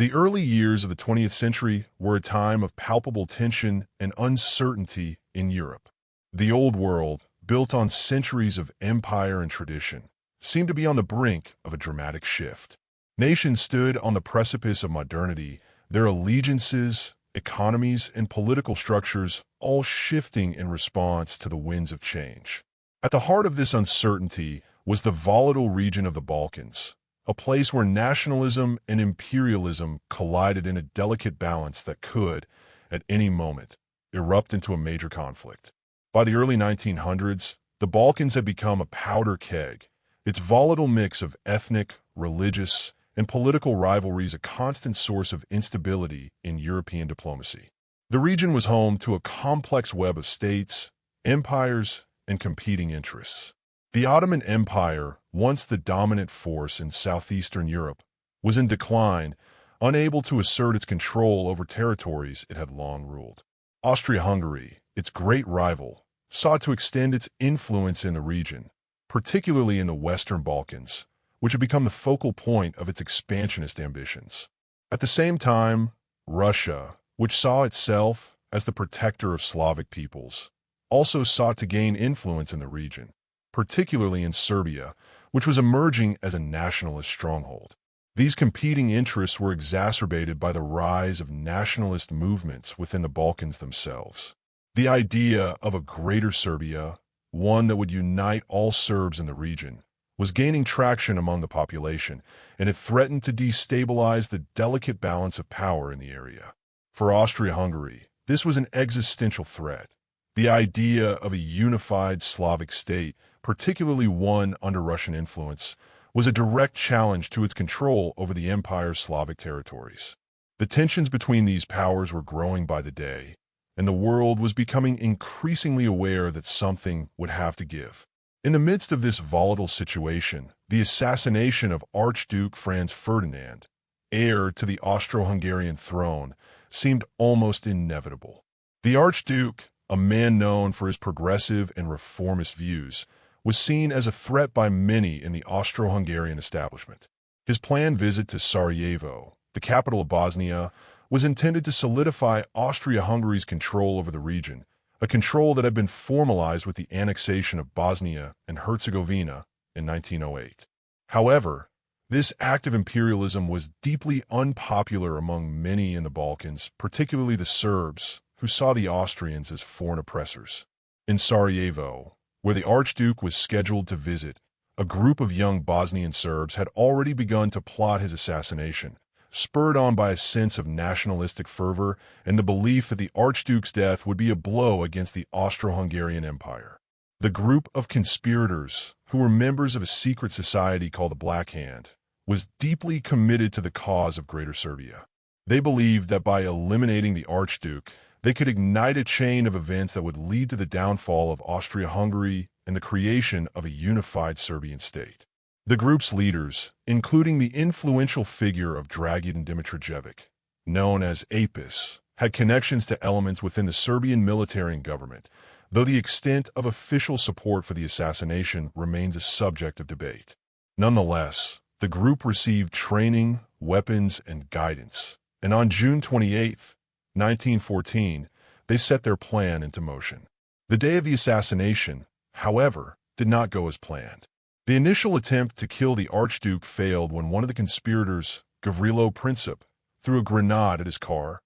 The early years of the 20th century were a time of palpable tension and uncertainty in Europe. The Old World, built on centuries of empire and tradition, seemed to be on the brink of a dramatic shift. Nations stood on the precipice of modernity, their allegiances, economies, and political structures all shifting in response to the winds of change. At the heart of this uncertainty was the volatile region of the Balkans, a place where nationalism and imperialism collided in a delicate balance that could, at any moment, erupt into a major conflict. By the early 1900s, the Balkans had become a powder keg, its volatile mix of ethnic, religious, and political rivalries a constant source of instability in European diplomacy. The region was home to a complex web of states, empires, and competing interests. The Ottoman Empire, once the dominant force in southeastern Europe, was in decline, unable to assert its control over territories it had long ruled. Austria-Hungary, its great rival, sought to extend its influence in the region, particularly in the Western Balkans, which had become the focal point of its expansionist ambitions. At the same time, Russia, which saw itself as the protector of Slavic peoples, also sought to gain influence in the region, particularly in Serbia, which was emerging as a nationalist stronghold. These competing interests were exacerbated by the rise of nationalist movements within the Balkans themselves. The idea of a greater Serbia, one that would unite all Serbs in the region, was gaining traction among the population, and it threatened to destabilize the delicate balance of power in the area. For Austria-Hungary, this was an existential threat. The idea of a unified Slavic state, particularly one under Russian influence, was a direct challenge to its control over the empire's Slavic territories. The tensions between these powers were growing by the day, and the world was becoming increasingly aware that something would have to give. In the midst of this volatile situation, the assassination of Archduke Franz Ferdinand, heir to the Austro-Hungarian throne, seemed almost inevitable. The Archduke, a man known for his progressive and reformist views, was seen as a threat by many in the Austro-Hungarian establishment. His planned visit to Sarajevo, the capital of Bosnia, was intended to solidify Austria-Hungary's control over the region, a control that had been formalized with the annexation of Bosnia and Herzegovina in 1908. However, this act of imperialism was deeply unpopular among many in the Balkans, particularly the Serbs, who saw the Austrians as foreign oppressors. In Sarajevo, where the Archduke was scheduled to visit, a group of young Bosnian Serbs had already begun to plot his assassination, spurred on by a sense of nationalistic fervor and the belief that the Archduke's death would be a blow against the Austro-Hungarian Empire. The group of conspirators, who were members of a secret society called the Black Hand, was deeply committed to the cause of Greater Serbia. They believed that by eliminating the Archduke, they could ignite a chain of events that would lead to the downfall of Austria-Hungary and the creation of a unified Serbian state. The group's leaders, including the influential figure of Dragutin Dimitrijevic, known as Apis, had connections to elements within the Serbian military and government, though the extent of official support for the assassination remains a subject of debate. Nonetheless, the group received training, weapons, and guidance, and on June 28, 1914, they set their plan into motion. The day of the assassination, however, did not go as planned. The initial attempt to kill the Archduke failed when one of the conspirators, Gavrilo Princip, threw a grenade at his car,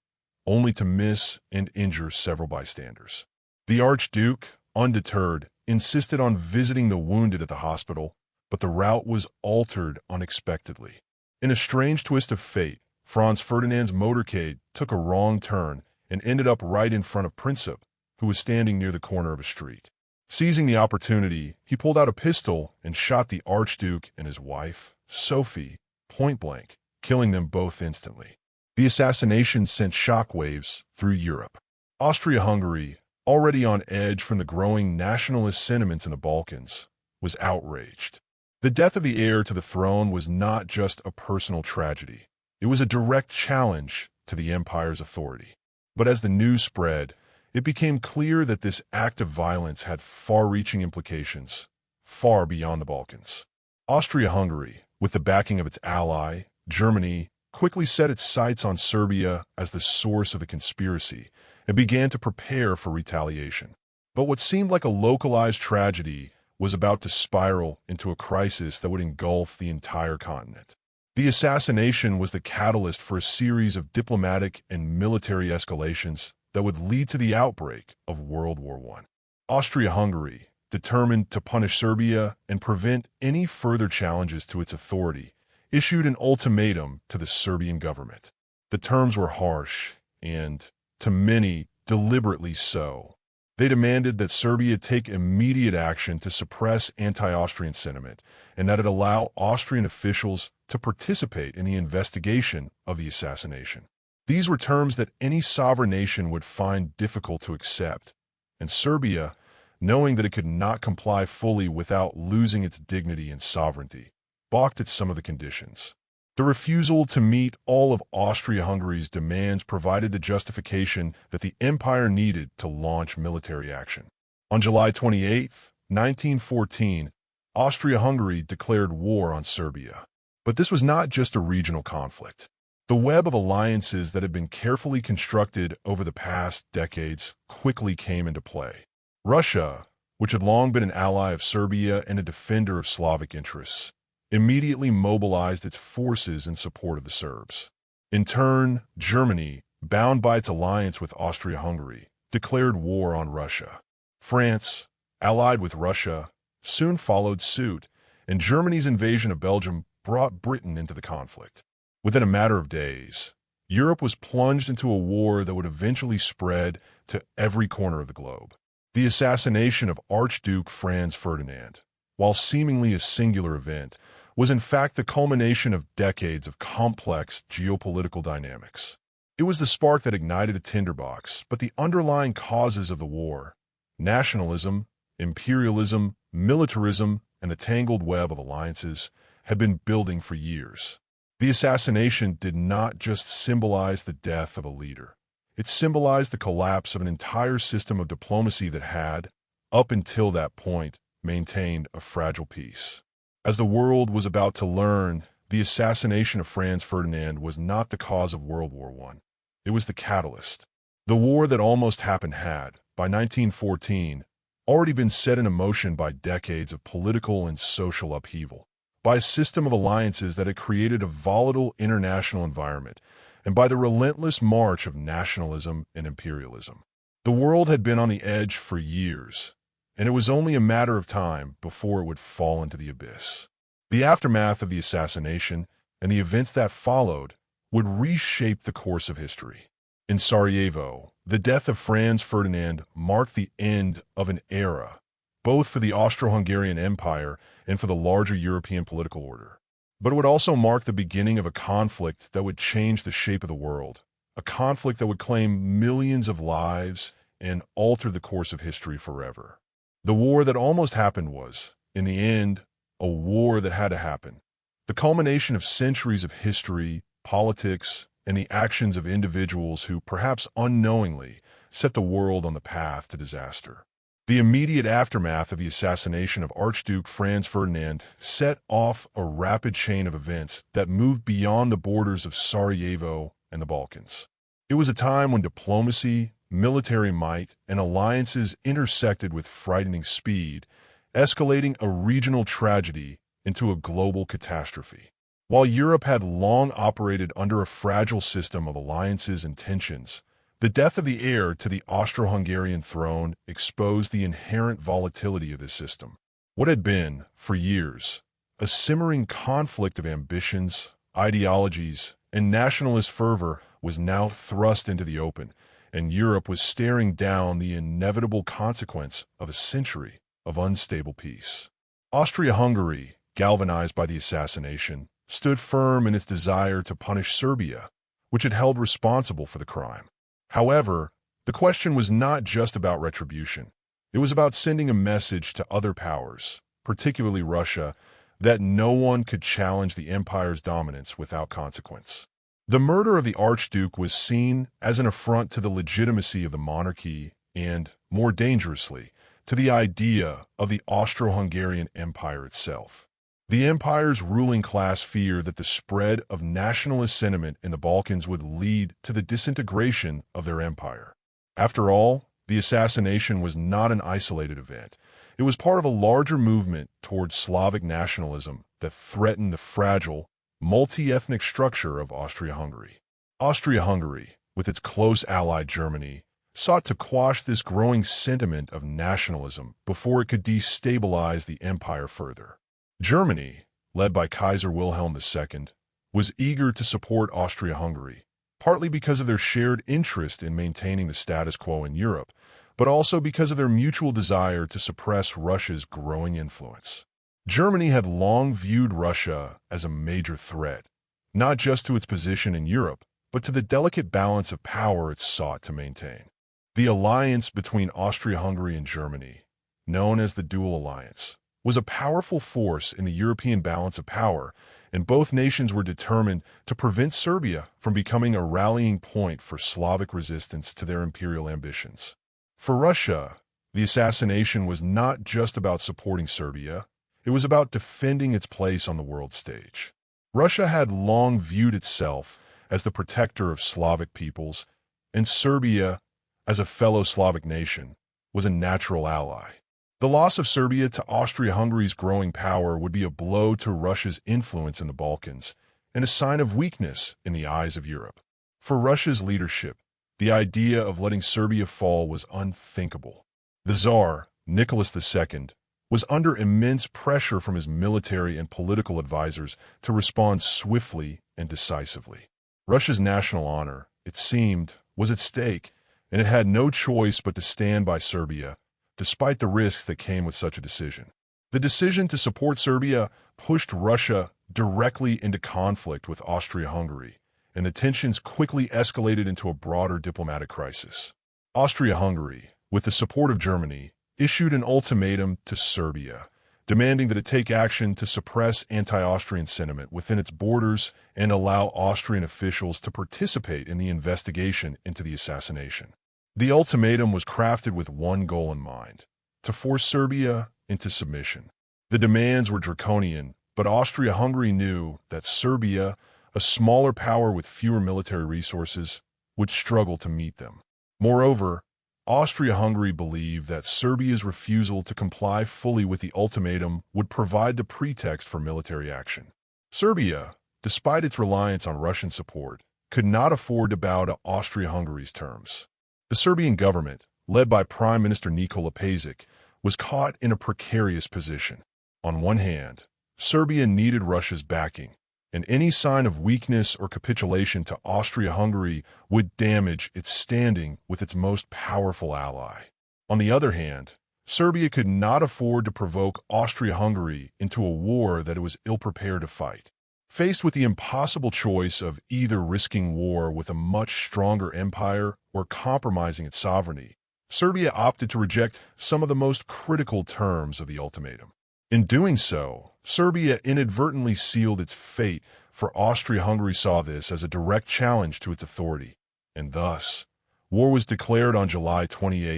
only to miss and injure several bystanders. The Archduke, undeterred, insisted on visiting the wounded at the hospital, but the route was altered unexpectedly. In a strange twist of fate, Franz Ferdinand's motorcade took a wrong turn and ended up right in front of Princip, who was standing near the corner of a street. Seizing the opportunity, he pulled out a pistol and shot the Archduke and his wife, Sophie, point-blank, killing them both instantly. The assassination sent shockwaves through Europe. Austria-Hungary, already on edge from the growing nationalist sentiments in the Balkans, was outraged. The death of the heir to the throne was not just a personal tragedy. It was a direct challenge to the empire's authority. But as the news spread, it became clear that this act of violence had far-reaching implications, far beyond the Balkans. Austria-Hungary, with the backing of its ally, Germany, quickly set its sights on Serbia as the source of the conspiracy and began to prepare for retaliation. But what seemed like a localized tragedy was about to spiral into a crisis that would engulf the entire continent. The assassination was the catalyst for a series of diplomatic and military escalations that would lead to the outbreak of World War I. Austria-Hungary, determined to punish Serbia and prevent any further challenges to its authority, issued an ultimatum to the Serbian government. The terms were harsh and, to many, deliberately so. They demanded that Serbia take immediate action to suppress anti-Austrian sentiment and that it allow Austrian officials to participate in the investigation of the assassination. These were terms that any sovereign nation would find difficult to accept, and Serbia, knowing that it could not comply fully without losing its dignity and sovereignty, balked at some of the conditions. The refusal to meet all of Austria-Hungary's demands provided the justification that the empire needed to launch military action. On July 28, 1914, Austria-Hungary declared war on Serbia. But this was not just a regional conflict. The web of alliances that had been carefully constructed over the past decades quickly came into play. Russia, which had long been an ally of Serbia and a defender of Slavic interests, immediately mobilized its forces in support of the Serbs. In turn, Germany, bound by its alliance with Austria-Hungary, declared war on Russia. France, allied with Russia, soon followed suit, and Germany's invasion of Belgium brought Britain into the conflict. Within a matter of days, Europe was plunged into a war that would eventually spread to every corner of the globe. The assassination of Archduke Franz Ferdinand, while seemingly a singular event, was in fact the culmination of decades of complex geopolitical dynamics. It was the spark that ignited a tinderbox, but the underlying causes of the war, nationalism, imperialism, militarism, and the tangled web of alliances, had been building for years. The assassination did not just symbolize the death of a leader. It symbolized the collapse of an entire system of diplomacy that had, up until that point, maintained a fragile peace. As the world was about to learn, the assassination of Franz Ferdinand was not the cause of World War I. It was the catalyst. The war that almost happened had, by 1914, already been set in motion by decades of political and social upheaval, by a system of alliances that had created a volatile international environment, and by the relentless march of nationalism and imperialism. The world had been on the edge for years, and it was only a matter of time before it would fall into the abyss. The aftermath of the assassination and the events that followed would reshape the course of history. In Sarajevo, the death of Franz Ferdinand marked the end of an era, both for the Austro-Hungarian Empire and for the larger European political order. But it would also mark the beginning of a conflict that would change the shape of the world, a conflict that would claim millions of lives and alter the course of history forever. The war that almost happened was, in the end, a war that had to happen. The culmination of centuries of history, politics, and the actions of individuals who, perhaps unknowingly, set the world on the path to disaster. The immediate aftermath of the assassination of Archduke Franz Ferdinand set off a rapid chain of events that moved beyond the borders of Sarajevo and the Balkans. It was a time when diplomacy, military might, and alliances intersected with frightening speed, escalating a regional tragedy into a global catastrophe. While Europe had long operated under a fragile system of alliances and tensions, the death of the heir to the Austro-Hungarian throne exposed the inherent volatility of this system. What had been, for years, a simmering conflict of ambitions, ideologies, and nationalist fervor was now thrust into the open, and Europe was staring down the inevitable consequence of a century of unstable peace. Austria-Hungary, galvanized by the assassination, stood firm in its desire to punish Serbia, which it held responsible for the crime. However, the question was not just about retribution. It was about sending a message to other powers, particularly Russia, that no one could challenge the empire's dominance without consequence. The murder of the Archduke was seen as an affront to the legitimacy of the monarchy and, more dangerously, to the idea of the Austro-Hungarian Empire itself. The empire's ruling class feared that the spread of nationalist sentiment in the Balkans would lead to the disintegration of their empire. After all, the assassination was not an isolated event. It was part of a larger movement towards Slavic nationalism that threatened the fragile, multi-ethnic structure of Austria-Hungary. Austria-Hungary, with its close ally Germany, sought to quash this growing sentiment of nationalism before it could destabilize the empire further. Germany, led by Kaiser Wilhelm II, was eager to support Austria-Hungary, partly because of their shared interest in maintaining the status quo in Europe, but also because of their mutual desire to suppress Russia's growing influence. Germany had long viewed Russia as a major threat, not just to its position in Europe, but to the delicate balance of power it sought to maintain. The alliance between Austria-Hungary and Germany, known as the Dual Alliance, was a powerful force in the European balance of power, and both nations were determined to prevent Serbia from becoming a rallying point for Slavic resistance to their imperial ambitions. For Russia, the assassination was not just about supporting Serbia, it was about defending its place on the world stage. Russia had long viewed itself as the protector of Slavic peoples, and Serbia, as a fellow Slavic nation, was a natural ally. The loss of Serbia to Austria-Hungary's growing power would be a blow to Russia's influence in the Balkans and a sign of weakness in the eyes of Europe. For Russia's leadership, the idea of letting Serbia fall was unthinkable. The Tsar, Nicholas II, was under immense pressure from his military and political advisors to respond swiftly and decisively. Russia's national honor, it seemed, was at stake, and it had no choice but to stand by Serbia, despite the risks that came with such a decision. The decision to support Serbia pushed Russia directly into conflict with Austria-Hungary, and the tensions quickly escalated into a broader diplomatic crisis. Austria-Hungary, with the support of Germany, issued an ultimatum to Serbia, demanding that it take action to suppress anti-Austrian sentiment within its borders and allow Austrian officials to participate in the investigation into the assassination. The ultimatum was crafted with one goal in mind: to force Serbia into submission. The demands were draconian, but Austria-Hungary knew that Serbia, a smaller power with fewer military resources, would struggle to meet them. Moreover, Austria-Hungary believed that Serbia's refusal to comply fully with the ultimatum would provide the pretext for military action. Serbia, despite its reliance on Russian support, could not afford to bow to Austria-Hungary's terms. The Serbian government, led by Prime Minister Nikola Pašić, was caught in a precarious position. On one hand, Serbia needed Russia's backing, and any sign of weakness or capitulation to Austria-Hungary would damage its standing with its most powerful ally. On the other hand, Serbia could not afford to provoke Austria-Hungary into a war that it was ill-prepared to fight. Faced with the impossible choice of either risking war with a much stronger empire or compromising its sovereignty, Serbia opted to reject some of the most critical terms of the ultimatum. In doing so, Serbia inadvertently sealed its fate, for Austria-Hungary saw this as a direct challenge to its authority, and thus, war was declared on July 28,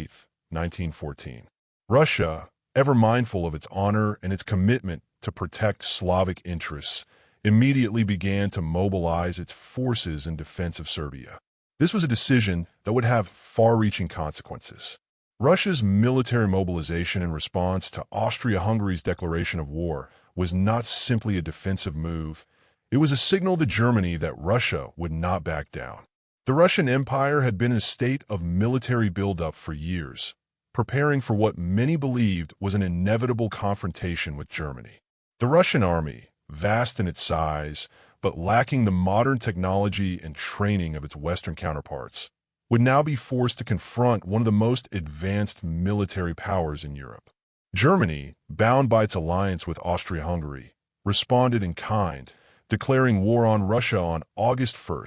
1914. Russia, ever mindful of its honor and its commitment to protect Slavic interests, immediately began to mobilize its forces in defense of Serbia. This was a decision that would have far-reaching consequences. Russia's military mobilization in response to Austria-Hungary's declaration of war was not simply a defensive move. It was a signal to Germany that Russia would not back down. The Russian Empire had been in a state of military buildup for years, preparing for what many believed was an inevitable confrontation with Germany. The Russian army, vast in its size, but lacking the modern technology and training of its Western counterparts, would now be forced to confront one of the most advanced military powers in Europe. Germany, bound by its alliance with Austria-Hungary, responded in kind, declaring war on Russia on August 1,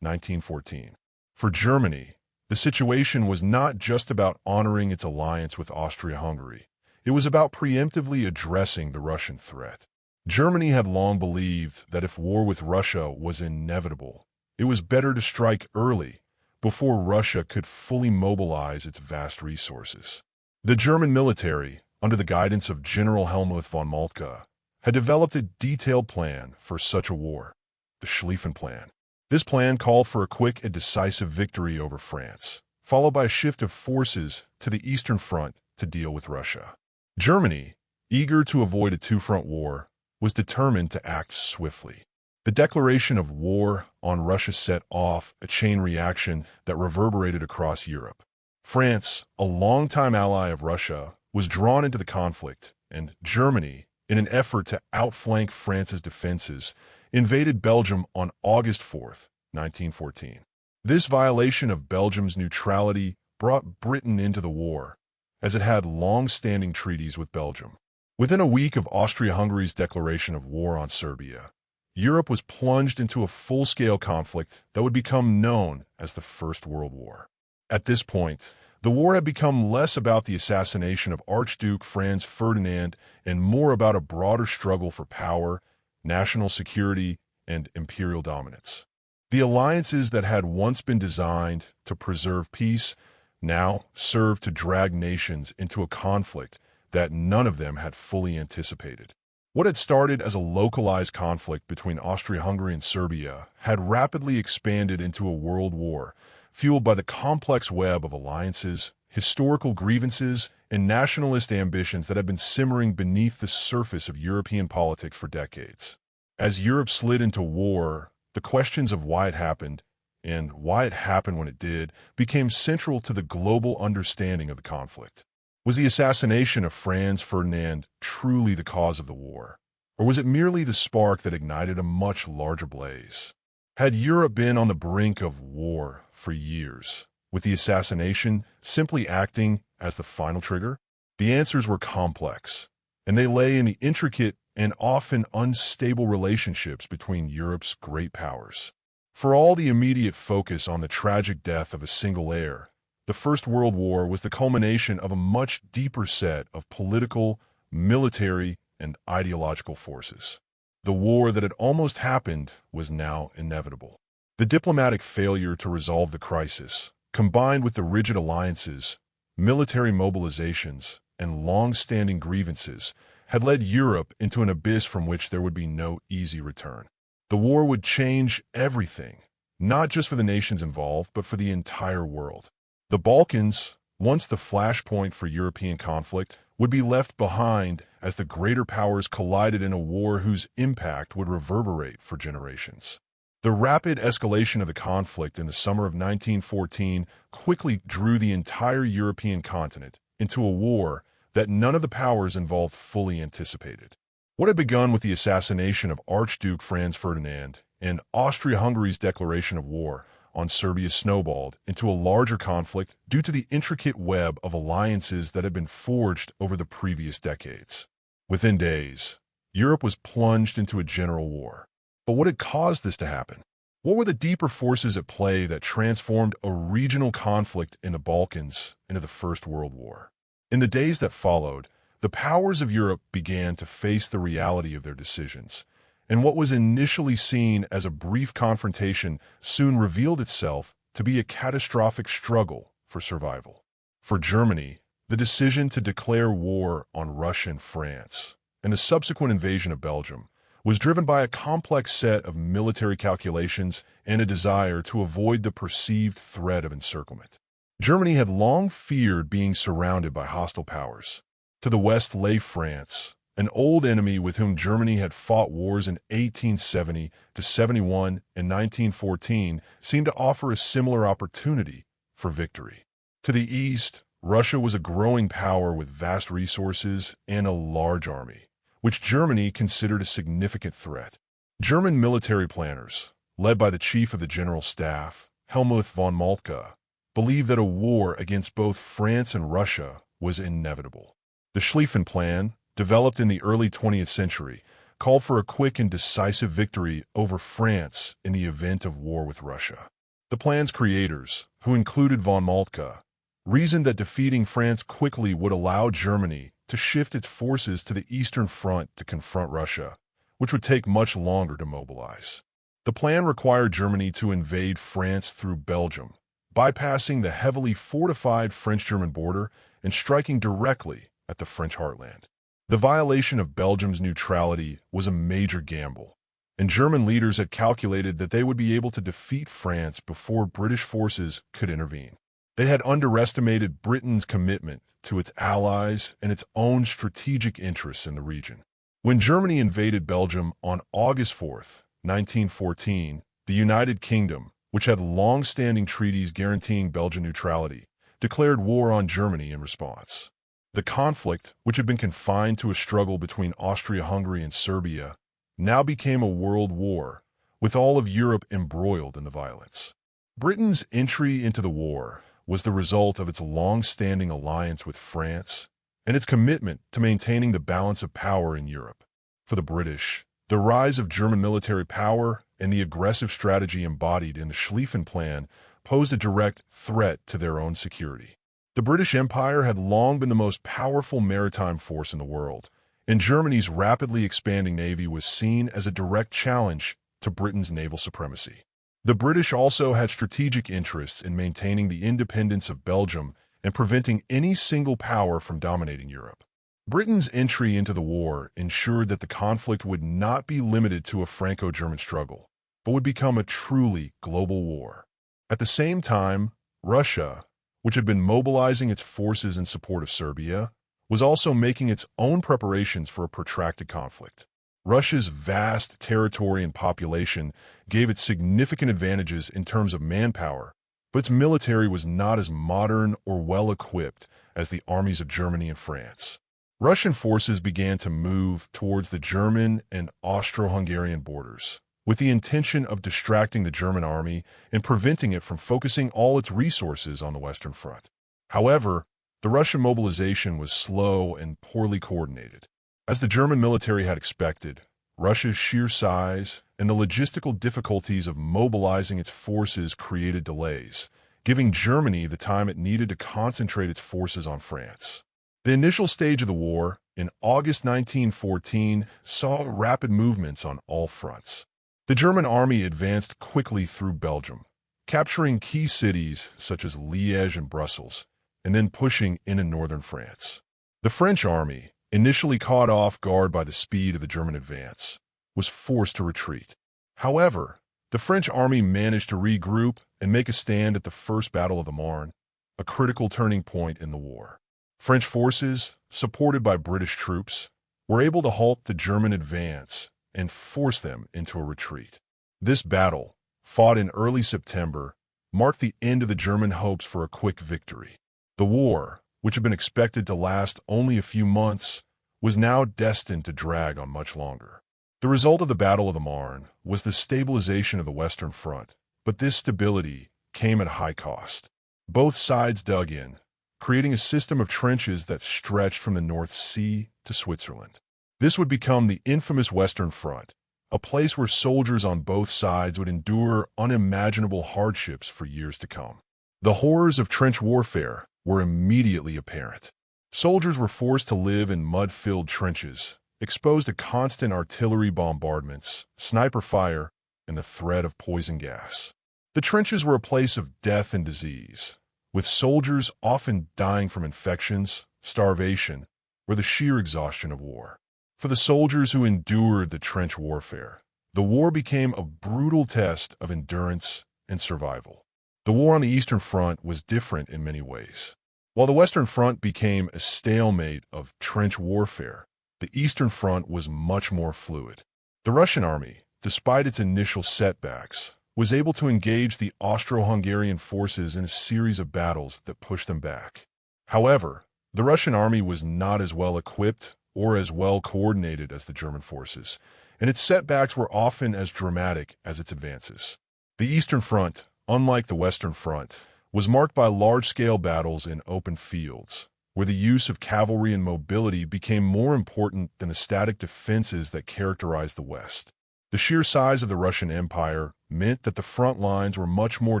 1914. For Germany, the situation was not just about honoring its alliance with Austria-Hungary. It was about preemptively addressing the Russian threat. Germany had long believed that if war with Russia was inevitable, it was better to strike early, before Russia could fully mobilize its vast resources. The German military, under the guidance of General Helmuth von Moltke, had developed a detailed plan for such a war, the Schlieffen Plan. This plan called for a quick and decisive victory over France, followed by a shift of forces to the Eastern Front to deal with Russia. Germany, eager to avoid a two-front war, was determined to act swiftly. The declaration of war on Russia set off a chain reaction that reverberated across Europe. France, a longtime ally of Russia, was drawn into the conflict, and Germany, in an effort to outflank France's defenses, invaded Belgium on August 4, 1914. This violation of Belgium's neutrality brought Britain into the war, as it had long-standing treaties with Belgium. Within a week of Austria-Hungary's declaration of war on Serbia, Europe was plunged into a full-scale conflict that would become known as the First World War. At this point, the war had become less about the assassination of Archduke Franz Ferdinand and more about a broader struggle for power, national security, and imperial dominance. The alliances that had once been designed to preserve peace now served to drag nations into a conflict that none of them had fully anticipated. What had started as a localized conflict between Austria-Hungary and Serbia had rapidly expanded into a world war, fueled by the complex web of alliances, historical grievances, and nationalist ambitions that had been simmering beneath the surface of European politics for decades. As Europe slid into war, the questions of why it happened, and why it happened when it did, became central to the global understanding of the conflict. Was the assassination of Franz Ferdinand truly the cause of the war? Or was it merely the spark that ignited a much larger blaze? Had Europe been on the brink of war for years, with the assassination simply acting as the final trigger? The answers were complex, and they lay in the intricate and often unstable relationships between Europe's great powers. For all the immediate focus on the tragic death of a single heir, the First World War was the culmination of a much deeper set of political, military, and ideological forces. The war that had almost happened was now inevitable. The diplomatic failure to resolve the crisis, combined with the rigid alliances, military mobilizations, and long-standing grievances, had led Europe into an abyss from which there would be no easy return. The war would change everything, not just for the nations involved, but for the entire world. The Balkans, once the flashpoint for European conflict, would be left behind as the greater powers collided in a war whose impact would reverberate for generations. The rapid escalation of the conflict in the summer of 1914 quickly drew the entire European continent into a war that none of the powers involved fully anticipated. What had begun with the assassination of Archduke Franz Ferdinand and Austria-Hungary's declaration of war on Serbia snowballed into a larger conflict due to the intricate web of alliances that had been forged over the previous decades. Within days, Europe was plunged into a general war. But what had caused this to happen? What were the deeper forces at play that transformed a regional conflict in the Balkans into the First World War? In the days that followed, the powers of Europe began to face the reality of their decisions, and what was initially seen as a brief confrontation soon revealed itself to be a catastrophic struggle for survival. For Germany, the decision to declare war on Russia and France, and the subsequent invasion of Belgium, was driven by a complex set of military calculations and a desire to avoid the perceived threat of encirclement. Germany had long feared being surrounded by hostile powers. To the west lay France, an old enemy with whom Germany had fought wars in 1870 to 71 and 1914 seemed to offer a similar opportunity for victory. To the east, Russia was a growing power with vast resources and a large army, which Germany considered a significant threat. German military planners, led by the chief of the General Staff, Helmuth von Moltke, believed that a war against both France and Russia was inevitable. The Schlieffen Plan, developed in the early 20th century, called for a quick and decisive victory over France in the event of war with Russia. The plan's creators, who included von Moltke, reasoned that defeating France quickly would allow Germany to shift its forces to the Eastern Front to confront Russia, which would take much longer to mobilize. The plan required Germany to invade France through Belgium, bypassing the heavily fortified French-German border and striking directly at the French heartland. The violation of Belgium's neutrality was a major gamble, and German leaders had calculated that they would be able to defeat France before British forces could intervene. They had underestimated Britain's commitment to its allies and its own strategic interests in the region. When Germany invaded Belgium on August 4, 1914, the United Kingdom, which had long-standing treaties guaranteeing Belgian neutrality, declared war on Germany in response. The conflict, which had been confined to a struggle between Austria-Hungary and Serbia, now became a world war, with all of Europe embroiled in the violence. Britain's entry into the war was the result of its long-standing alliance with France and its commitment to maintaining the balance of power in Europe. For the British, the rise of German military power and the aggressive strategy embodied in the Schlieffen Plan posed a direct threat to their own security. The British Empire had long been the most powerful maritime force in the world, and Germany's rapidly expanding navy was seen as a direct challenge to Britain's naval supremacy. The British also had strategic interests in maintaining the independence of Belgium and preventing any single power from dominating Europe. Britain's entry into the war ensured that the conflict would not be limited to a Franco-German struggle, but would become a truly global war. At the same time, Russia, which had been mobilizing its forces in support of Serbia, was also making its own preparations for a protracted conflict. Russia's vast territory and population gave it significant advantages in terms of manpower, but its military was not as modern or well-equipped as the armies of Germany and France. Russian forces began to move towards the German and Austro-Hungarian borders, with the intention of distracting the German army and preventing it from focusing all its resources on the Western Front. However, the Russian mobilization was slow and poorly coordinated. As the German military had expected, Russia's sheer size and the logistical difficulties of mobilizing its forces created delays, giving Germany the time it needed to concentrate its forces on France. The initial stage of the war, in August 1914, saw rapid movements on all fronts. The German army advanced quickly through Belgium, capturing key cities such as Liège and Brussels, and then pushing into northern France. The French army, initially caught off guard by the speed of the German advance, was forced to retreat. However, the French army managed to regroup and make a stand at the First Battle of the Marne, a critical turning point in the war. French forces, supported by British troops, were able to halt the German advance and force them into a retreat. This battle, fought in early September, marked the end of the German hopes for a quick victory. The war, which had been expected to last only a few months, was now destined to drag on much longer. The result of the Battle of the Marne was the stabilization of the Western Front, but this stability came at a high cost. Both sides dug in, creating a system of trenches that stretched from the North Sea to Switzerland. This would become the infamous Western Front, a place where soldiers on both sides would endure unimaginable hardships for years to come. The horrors of trench warfare were immediately apparent. Soldiers were forced to live in mud-filled trenches, exposed to constant artillery bombardments, sniper fire, and the threat of poison gas. The trenches were a place of death and disease, with soldiers often dying from infections, starvation, or the sheer exhaustion of war. For the soldiers who endured the trench warfare, the war became a brutal test of endurance and survival. The war on the Eastern Front was different in many ways. While the Western Front became a stalemate of trench warfare, the Eastern Front was much more fluid. The Russian army, despite its initial setbacks, was able to engage the Austro-Hungarian forces in a series of battles that pushed them back. However, the Russian army was not as well equipped or as well coordinated as the German forces, and its setbacks were often as dramatic as its advances. The Eastern Front, unlike the Western Front, was marked by large-scale battles in open fields, where the use of cavalry and mobility became more important than the static defenses that characterized the West. The sheer size of the Russian Empire meant that the front lines were much more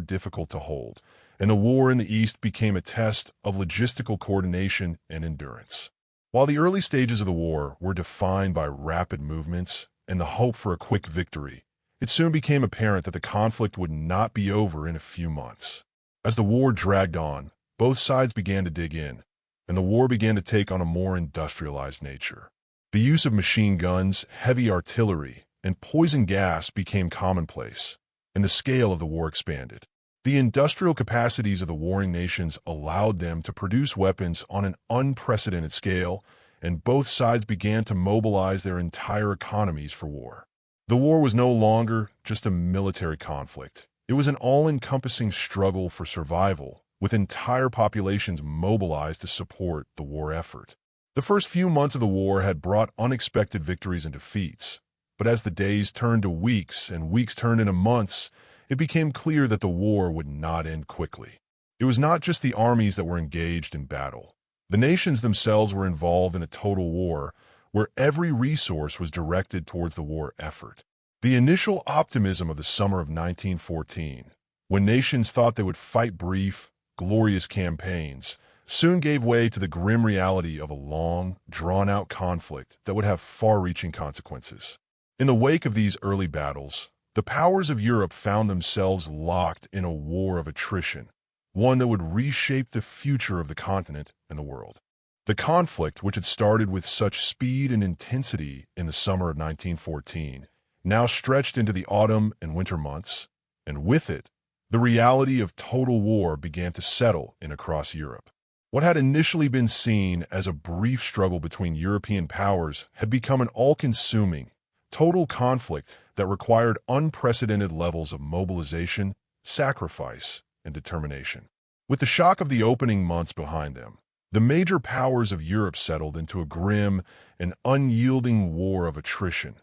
difficult to hold, and the war in the East became a test of logistical coordination and endurance. While the early stages of the war were defined by rapid movements and the hope for a quick victory, it soon became apparent that the conflict would not be over in a few months. As the war dragged on, both sides began to dig in, and the war began to take on a more industrialized nature. The use of machine guns, heavy artillery, and poison gas became commonplace, and the scale of the war expanded. The industrial capacities of the warring nations allowed them to produce weapons on an unprecedented scale, and both sides began to mobilize their entire economies for war. The war was no longer just a military conflict. It was an all-encompassing struggle for survival, with entire populations mobilized to support the war effort. The first few months of the war had brought unexpected victories and defeats, but as the days turned to weeks and weeks turned into months, it became clear that the war would not end quickly. It was not just the armies that were engaged in battle. The nations themselves were involved in a total war, where every resource was directed towards the war effort. The initial optimism of the summer of 1914, when nations thought they would fight brief, glorious campaigns, soon gave way to the grim reality of a long, drawn-out conflict that would have far-reaching consequences. In the wake of these early battles, the powers of Europe found themselves locked in a war of attrition, one that would reshape the future of the continent and the world. The conflict, which had started with such speed and intensity in the summer of 1914, now stretched into the autumn and winter months, and with it, the reality of total war began to settle in across Europe. What had initially been seen as a brief struggle between European powers had become an all-consuming, total conflict that required unprecedented levels of mobilization, sacrifice, and determination. With the shock of the opening months behind them, the major powers of Europe settled into a grim and unyielding war of attrition,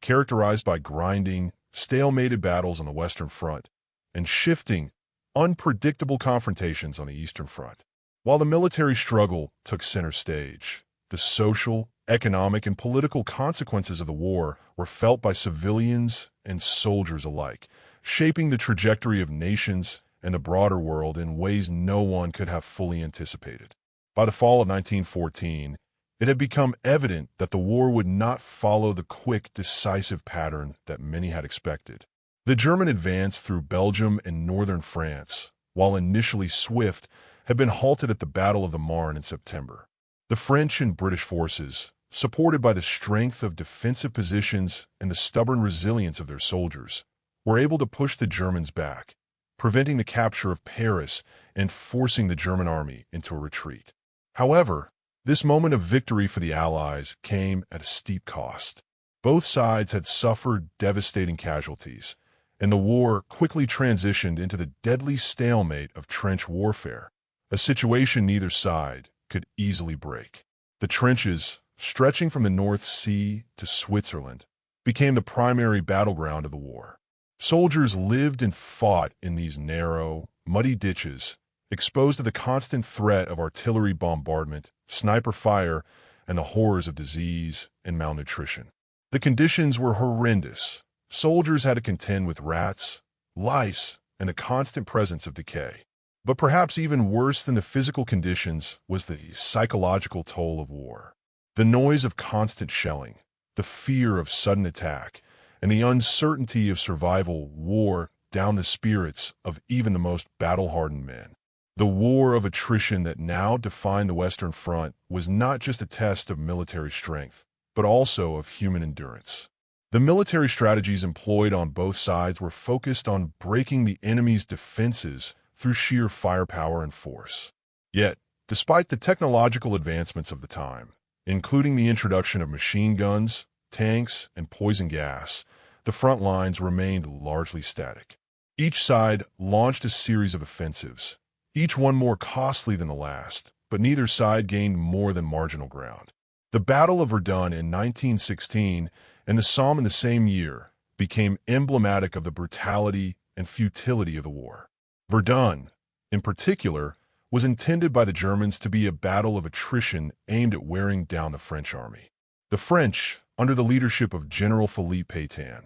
characterized by grinding, stalemated battles on the Western Front and shifting, unpredictable confrontations on the Eastern Front. While the military struggle took center stage, the social, economic, and political consequences of the war were felt by civilians and soldiers alike, shaping the trajectory of nations and the broader world in ways no one could have fully anticipated. By the fall of 1914, it had become evident that the war would not follow the quick, decisive pattern that many had expected. The German advance through Belgium and northern France, while initially swift, had been halted at the Battle of the Marne in September. The French and British forces, supported by the strength of defensive positions and the stubborn resilience of their soldiers, were able to push the Germans back, preventing the capture of Paris and forcing the German army into a retreat. However, this moment of victory for the Allies came at a steep cost. Both sides had suffered devastating casualties, and the war quickly transitioned into the deadly stalemate of trench warfare, a situation neither side could easily break. The trenches, stretching from the North Sea to Switzerland, became the primary battleground of the war. Soldiers lived and fought in these narrow, muddy ditches, exposed to the constant threat of artillery bombardment, sniper fire, and the horrors of disease and malnutrition. The conditions were horrendous. Soldiers had to contend with rats, lice, and the constant presence of decay. But perhaps even worse than the physical conditions was the psychological toll of war. The noise of constant shelling, the fear of sudden attack, and the uncertainty of survival wore down the spirits of even the most battle-hardened men. The war of attrition that now defined the Western Front was not just a test of military strength, but also of human endurance. The military strategies employed on both sides were focused on breaking the enemy's defenses through sheer firepower and force. Yet, despite the technological advancements of the time, including the introduction of machine guns, tanks, and poison gas, the front lines remained largely static. Each side launched a series of offensives, each one more costly than the last, but neither side gained more than marginal ground. The Battle of Verdun in 1916 and the Somme in the same year became emblematic of the brutality and futility of the war. Verdun, in particular, was intended by the Germans to be a battle of attrition aimed at wearing down the French army. The French, under the leadership of General Philippe Pétain,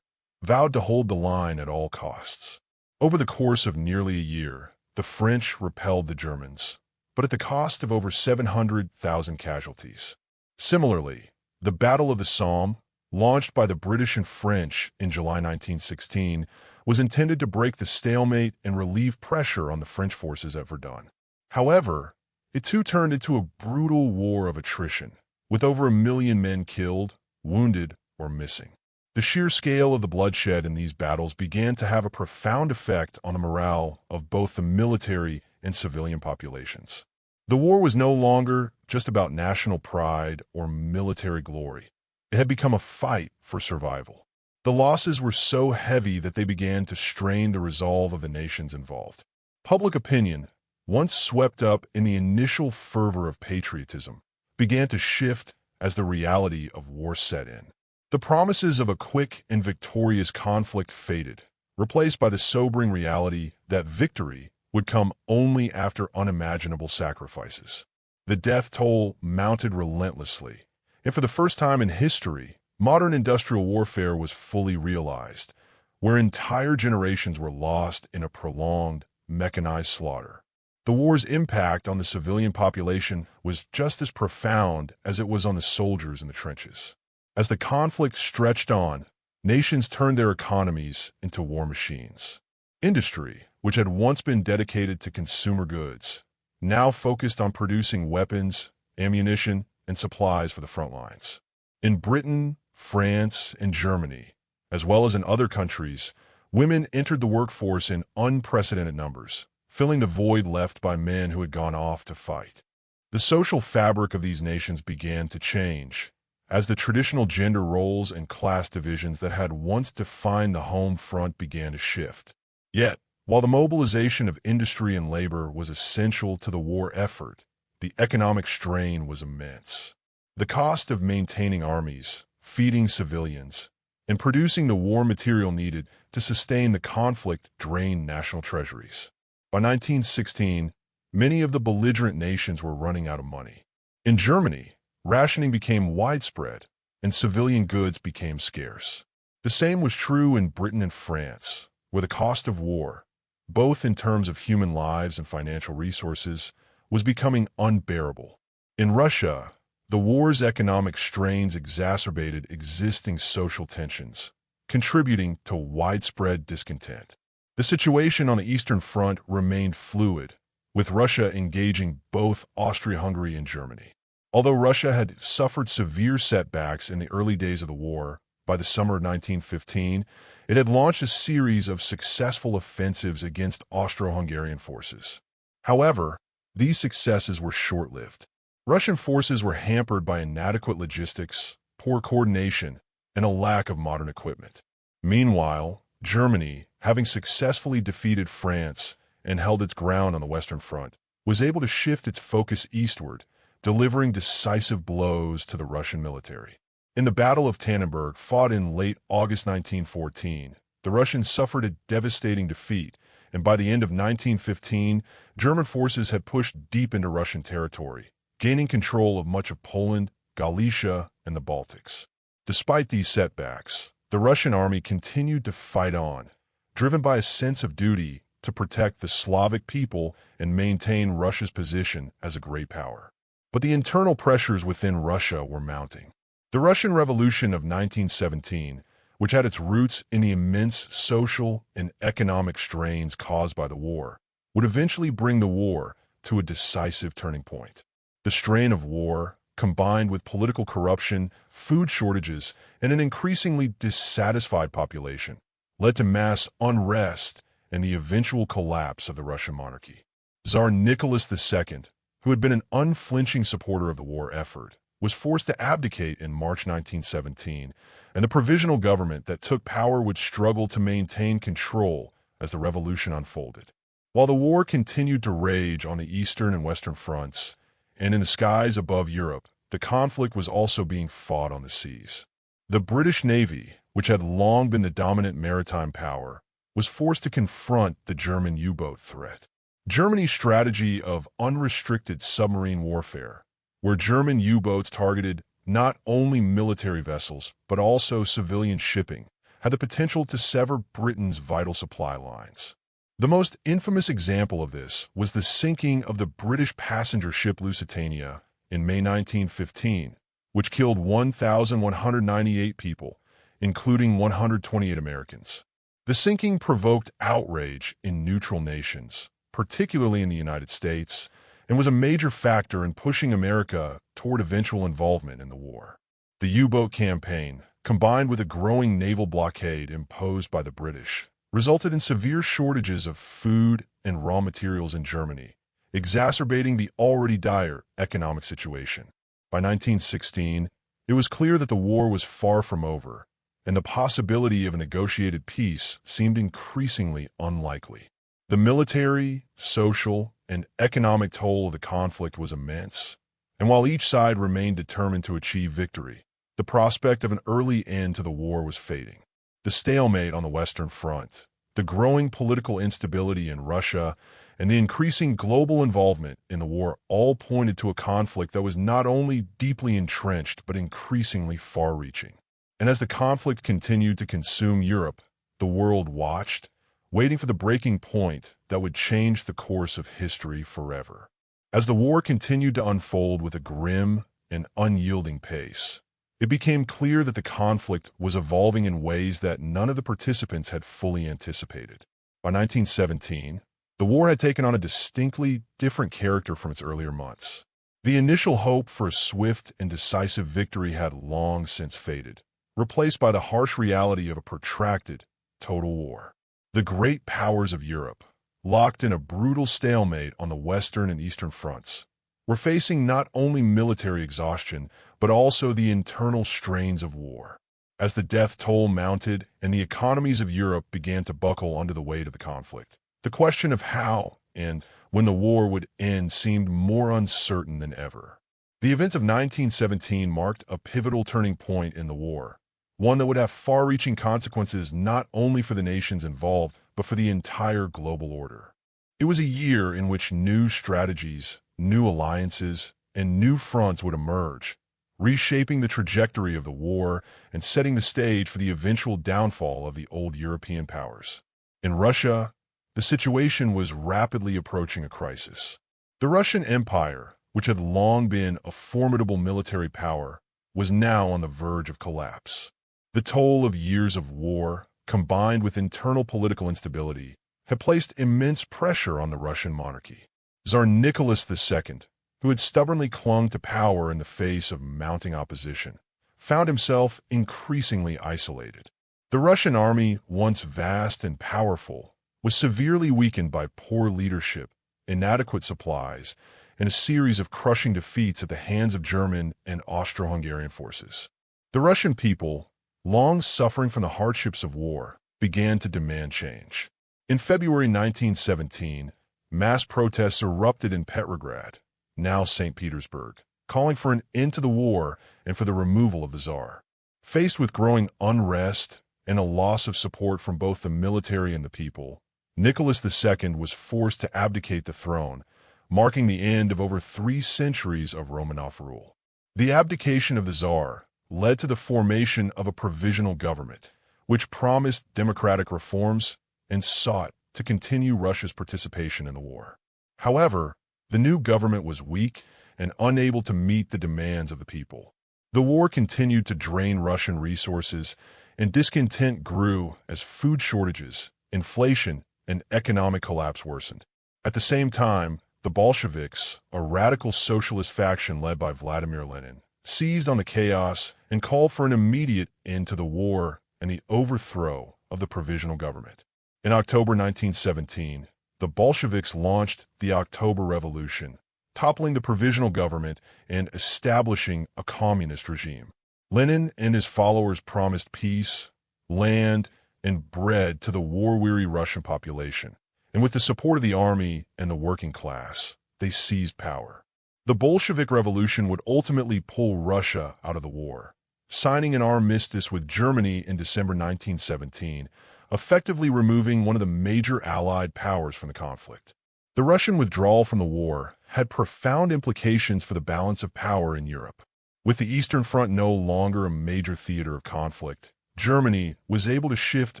vowed to hold the line at all costs. Over the course of nearly a year, the French repelled the Germans, but at the cost of over 700,000 casualties. Similarly, the Battle of the Somme, launched by the British and French in July 1916, was intended to break the stalemate and relieve pressure on the French forces at Verdun. However, it too turned into a brutal war of attrition, with over 1 million men killed, wounded, or missing. The sheer scale of the bloodshed in these battles began to have a profound effect on the morale of both the military and civilian populations. The war was no longer just about national pride or military glory. It had become a fight for survival. The losses were so heavy that they began to strain the resolve of the nations involved. Public opinion, once swept up in the initial fervor of patriotism, began to shift as the reality of war set in. The promises of a quick and victorious conflict faded, replaced by the sobering reality that victory would come only after unimaginable sacrifices. The death toll mounted relentlessly, and for the first time in history, modern industrial warfare was fully realized, where entire generations were lost in a prolonged, mechanized slaughter. The war's impact on the civilian population was just as profound as it was on the soldiers in the trenches. As the conflict stretched on, nations turned their economies into war machines. Industry, which had once been dedicated to consumer goods, now focused on producing weapons, ammunition, and supplies for the front lines. In Britain, France, and Germany, as well as in other countries, women entered the workforce in unprecedented numbers, filling the void left by men who had gone off to fight. The social fabric of these nations began to change, as the traditional gender roles and class divisions that had once defined the home front began to shift. Yet, while the mobilization of industry and labor was essential to the war effort, the economic strain was immense. The cost of maintaining armies, feeding civilians, and producing the war material needed to sustain the conflict drained national treasuries. By 1916, many of the belligerent nations were running out of money. In Germany, rationing became widespread, and civilian goods became scarce. The same was true in Britain and France, where the cost of war, both in terms of human lives and financial resources, was becoming unbearable. In Russia, the war's economic strains exacerbated existing social tensions, contributing to widespread discontent. The situation on the Eastern Front remained fluid, with Russia engaging both Austria-Hungary and Germany. Although Russia had suffered severe setbacks in the early days of the war, by the summer of 1915, it had launched a series of successful offensives against Austro-Hungarian forces. However, these successes were short-lived. Russian forces were hampered by inadequate logistics, poor coordination, and a lack of modern equipment. Meanwhile, Germany, having successfully defeated France and held its ground on the Western Front, was able to shift its focus eastward, delivering decisive blows to the Russian military. In the Battle of Tannenberg, fought in late August 1914, the Russians suffered a devastating defeat, and by the end of 1915, German forces had pushed deep into Russian territory, gaining control of much of Poland, Galicia, and the Baltics. Despite these setbacks, the Russian army continued to fight on, driven by a sense of duty to protect the Slavic people and maintain Russia's position as a great power. But the internal pressures within Russia were mounting. The Russian Revolution of 1917, which had its roots in the immense social and economic strains caused by the war, would eventually bring the war to a decisive turning point. The strain of war, combined with political corruption, food shortages, and an increasingly dissatisfied population, led to mass unrest and the eventual collapse of the Russian monarchy. Tsar Nicholas II, who had been an unflinching supporter of the war effort, was forced to abdicate in March 1917, and the provisional government that took power would struggle to maintain control as the revolution unfolded. While the war continued to rage on the eastern and western fronts, and in the skies above Europe, the conflict was also being fought on the seas. The British Navy, which had long been the dominant maritime power, was forced to confront the German U-boat threat. Germany's strategy of unrestricted submarine warfare, where German U-boats targeted not only military vessels but also civilian shipping, had the potential to sever Britain's vital supply lines. The most infamous example of this was the sinking of the British passenger ship Lusitania in May 1915, which killed 1,198 people, including 128 Americans. The sinking provoked outrage in neutral nations, particularly in the United States, and was a major factor in pushing America toward eventual involvement in the war. The U-boat campaign, combined with a growing naval blockade imposed by the British, resulted in severe shortages of food and raw materials in Germany, exacerbating the already dire economic situation. By 1916, it was clear that the war was far from over, and the possibility of a negotiated peace seemed increasingly unlikely. The military, social, and economic toll of the conflict was immense, and while each side remained determined to achieve victory, the prospect of an early end to the war was fading. The stalemate on the Western Front, the growing political instability in Russia, and the increasing global involvement in the war all pointed to a conflict that was not only deeply entrenched but increasingly far-reaching. And as the conflict continued to consume Europe, the world watched, waiting for the breaking point that would change the course of history forever. As the war continued to unfold with a grim and unyielding pace, it became clear that the conflict was evolving in ways that none of the participants had fully anticipated. By 1917, the war had taken on a distinctly different character from its earlier months. The initial hope for a swift and decisive victory had long since faded, replaced by the harsh reality of a protracted, total war. The great powers of Europe, locked in a brutal stalemate on the Western and Eastern fronts, were facing not only military exhaustion, but also the internal strains of war. As the death toll mounted and the economies of Europe began to buckle under the weight of the conflict, the question of how and when the war would end seemed more uncertain than ever. The events of 1917 marked a pivotal turning point in the war, one that would have far-reaching consequences not only for the nations involved, but for the entire global order. It was a year in which new strategies, new alliances, and new fronts would emerge, reshaping the trajectory of the war and setting the stage for the eventual downfall of the old European powers. In Russia, the situation was rapidly approaching a crisis. The Russian Empire, which had long been a formidable military power, was now on the verge of collapse. The toll of years of war, combined with internal political instability, had placed immense pressure on the Russian monarchy. Tsar Nicholas II, who had stubbornly clung to power in the face of mounting opposition, found himself increasingly isolated. The Russian army, once vast and powerful, was severely weakened by poor leadership, inadequate supplies, and a series of crushing defeats at the hands of German and Austro-Hungarian forces. The Russian people, long suffering from the hardships of war, began to demand change. In February 1917, mass protests erupted in Petrograd, now St. Petersburg, calling for an end to the war and for the removal of the Tsar. Faced with growing unrest and a loss of support from both the military and the people, Nicholas II was forced to abdicate the throne, marking the end of over 3 centuries of Romanov rule. The abdication of the Tsar led to the formation of a provisional government, which promised democratic reforms and sought to continue Russia's participation in the war. However, the new government was weak and unable to meet the demands of the people. The war continued to drain Russian resources, and discontent grew as food shortages, inflation, and economic collapse worsened. At the same time, the Bolsheviks, a radical socialist faction led by Vladimir Lenin, seized on the chaos and called for an immediate end to the war and the overthrow of the provisional government. In October 1917, the Bolsheviks launched the October Revolution, toppling the provisional government and establishing a communist regime. Lenin and his followers promised peace, land, and bread to the war-weary Russian population, and with the support of the army and the working class, they seized power. The Bolshevik Revolution would ultimately pull Russia out of the war, signing an armistice with Germany in December 1917, effectively removing one of the major Allied powers from the conflict. The Russian withdrawal from the war had profound implications for the balance of power in Europe. With the Eastern Front no longer a major theater of conflict, Germany was able to shift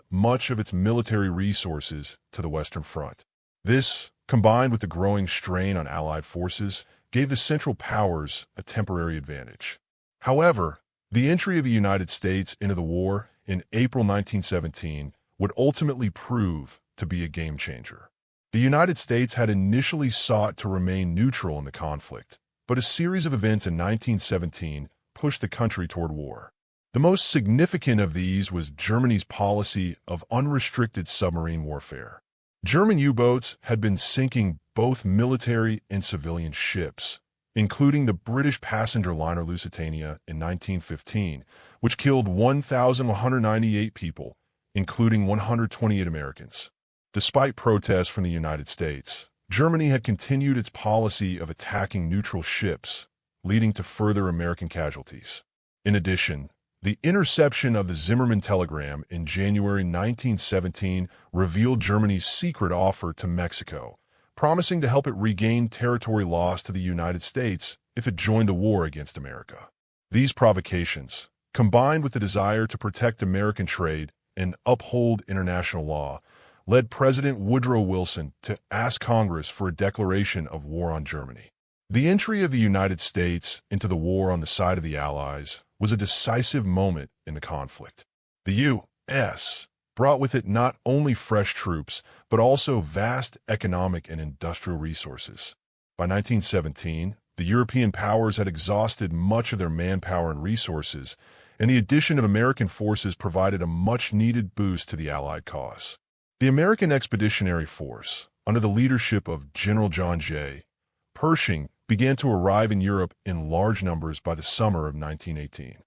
much of its military resources to the Western Front. This, combined with the growing strain on Allied forces, gave the Central Powers a temporary advantage. However, the entry of the United States into the war in April 1917 would ultimately prove to be a game changer. The United States had initially sought to remain neutral in the conflict, but a series of events in 1917 pushed the country toward war. The most significant of these was Germany's policy of unrestricted submarine warfare. German U-boats had been sinking both military and civilian ships, including the British passenger liner Lusitania in 1915, which killed 1,198 people, including 128 Americans. Despite protests from the United States, Germany had continued its policy of attacking neutral ships, leading to further American casualties. In addition, the interception of the Zimmermann telegram in January 1917 revealed Germany's secret offer to Mexico, promising to help it regain territory lost to the United States if it joined the war against America. These provocations, combined with the desire to protect American trade and uphold international law, led President Woodrow Wilson to ask Congress for a declaration of war on Germany. The entry of the United States into the war on the side of the Allies was a decisive moment in the conflict. The U.S. brought with it not only fresh troops, but also vast economic and industrial resources. By 1917, the European powers had exhausted much of their manpower and resources, and the addition of American forces provided a much-needed boost to the Allied cause. The American Expeditionary Force, under the leadership of General John J. Pershing, began to arrive in Europe in large numbers by the summer of 1918.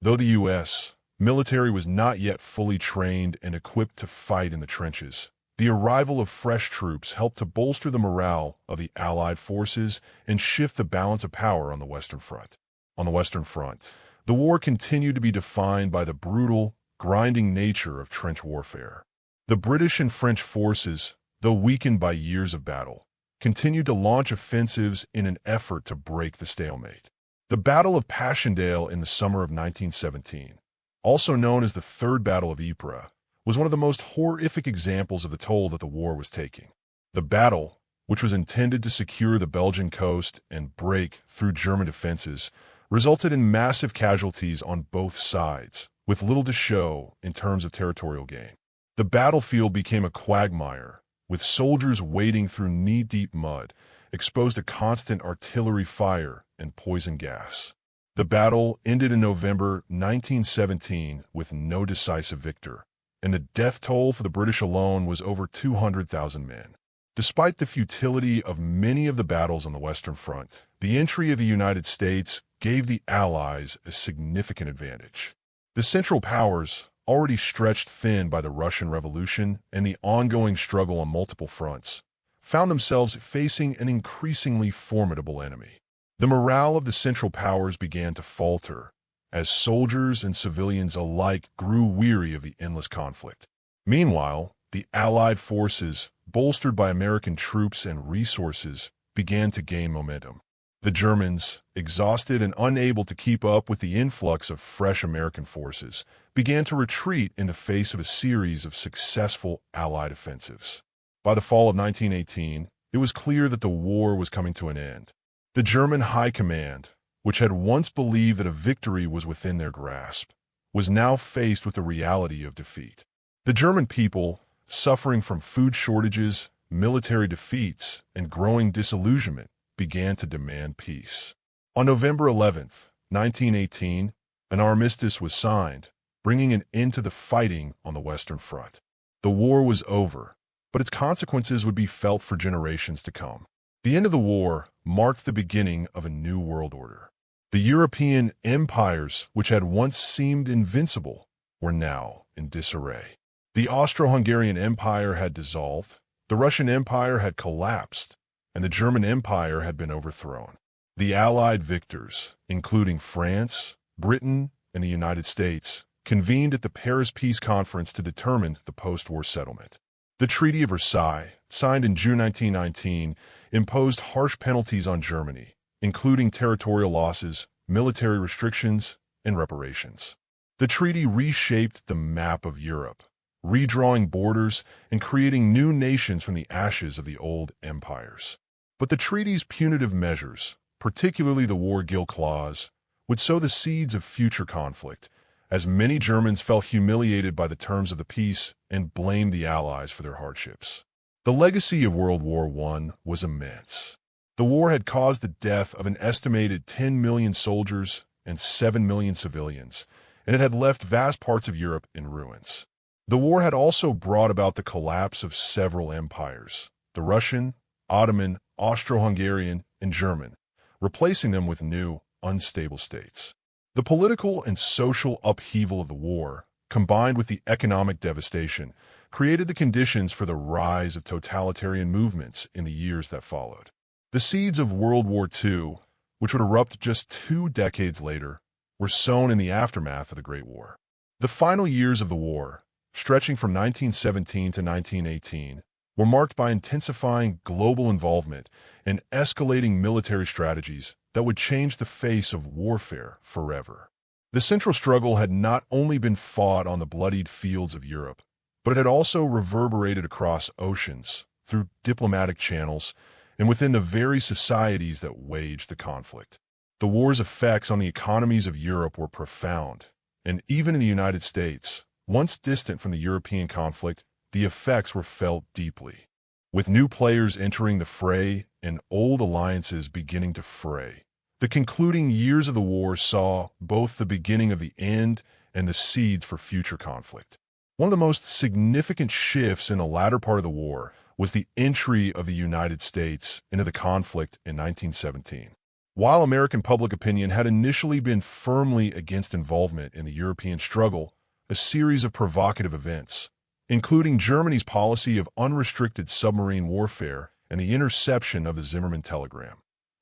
Though the U.S. military was not yet fully trained and equipped to fight in the trenches, the arrival of fresh troops helped to bolster the morale of the Allied forces and shift the balance of power on the Western Front. On the Western Front, the war continued to be defined by the brutal, grinding nature of trench warfare. The British and French forces, though weakened by years of battle, continued to launch offensives in an effort to break the stalemate. The Battle of Passchendaele in the summer of 1917, also known as the Third Battle of Ypres, was one of the most horrific examples of the toll that the war was taking. The battle, which was intended to secure the Belgian coast and break through German defenses, resulted in massive casualties on both sides, with little to show in terms of territorial gain. The battlefield became a quagmire, with soldiers wading through knee-deep mud, exposed to constant artillery fire and poison gas. The battle ended in November 1917 with no decisive victor, and the death toll for the British alone was over 200,000 men. Despite the futility of many of the battles on the Western Front, the entry of the United States gave the Allies a significant advantage. The Central Powers, already stretched thin by the Russian Revolution and the ongoing struggle on multiple fronts, found themselves facing an increasingly formidable enemy. The morale of the Central Powers began to falter, as soldiers and civilians alike grew weary of the endless conflict. Meanwhile, the Allied forces, bolstered by American troops and resources, began to gain momentum. The Germans, exhausted and unable to keep up with the influx of fresh American forces, began to retreat in the face of a series of successful Allied offensives. By the fall of 1918, it was clear that the war was coming to an end. The German High Command, which had once believed that a victory was within their grasp, was now faced with the reality of defeat. The German people, suffering from food shortages, military defeats, and growing disillusionment, began to demand peace. On November 11, 1918, an armistice was signed, bringing an end to the fighting on the Western Front. The war was over, but its consequences would be felt for generations to come. The end of the war marked the beginning of a new world order. The European empires, which had once seemed invincible, were now in disarray. The Austro-Hungarian Empire had dissolved, the Russian Empire had collapsed, and the German Empire had been overthrown. The Allied victors, including France, Britain, and the United States, convened at the Paris Peace Conference to determine the post-war settlement. The Treaty of Versailles, signed in June 1919, imposed harsh penalties on Germany, including territorial losses, military restrictions, and reparations. The treaty reshaped the map of Europe, redrawing borders and creating new nations from the ashes of the old empires. But the treaty's punitive measures, particularly the War Guilt Clause, would sow the seeds of future conflict, as many Germans felt humiliated by the terms of the peace and blamed the Allies for their hardships. The legacy of World War I was immense. The war had caused the death of an estimated 10 million soldiers and 7 million civilians, and it had left vast parts of Europe in ruins. The war had also brought about the collapse of several empires, the Russian, Ottoman, Austro-Hungarian, and German, replacing them with new, unstable states. The political and social upheaval of the war, combined with the economic devastation, created the conditions for the rise of totalitarian movements in the years that followed. The seeds of World War II, which would erupt just 2 decades later, were sown in the aftermath of the Great War. The final years of the war, stretching from 1917 to 1918, were marked by intensifying global involvement and escalating military strategies that would change the face of warfare forever. The central struggle had not only been fought on the bloodied fields of Europe, but it had also reverberated across oceans, through diplomatic channels, and within the very societies that waged the conflict. The war's effects on the economies of Europe were profound, and even in the United States, once distant from the European conflict, the effects were felt deeply. With new players entering the fray and old alliances beginning to fray, the concluding years of the war saw both the beginning of the end and the seeds for future conflict. One of the most significant shifts in the latter part of the war was the entry of the United States into the conflict in 1917. While American public opinion had initially been firmly against involvement in the European struggle, a series of provocative events, including Germany's policy of unrestricted submarine warfare and the interception of the Zimmermann telegram,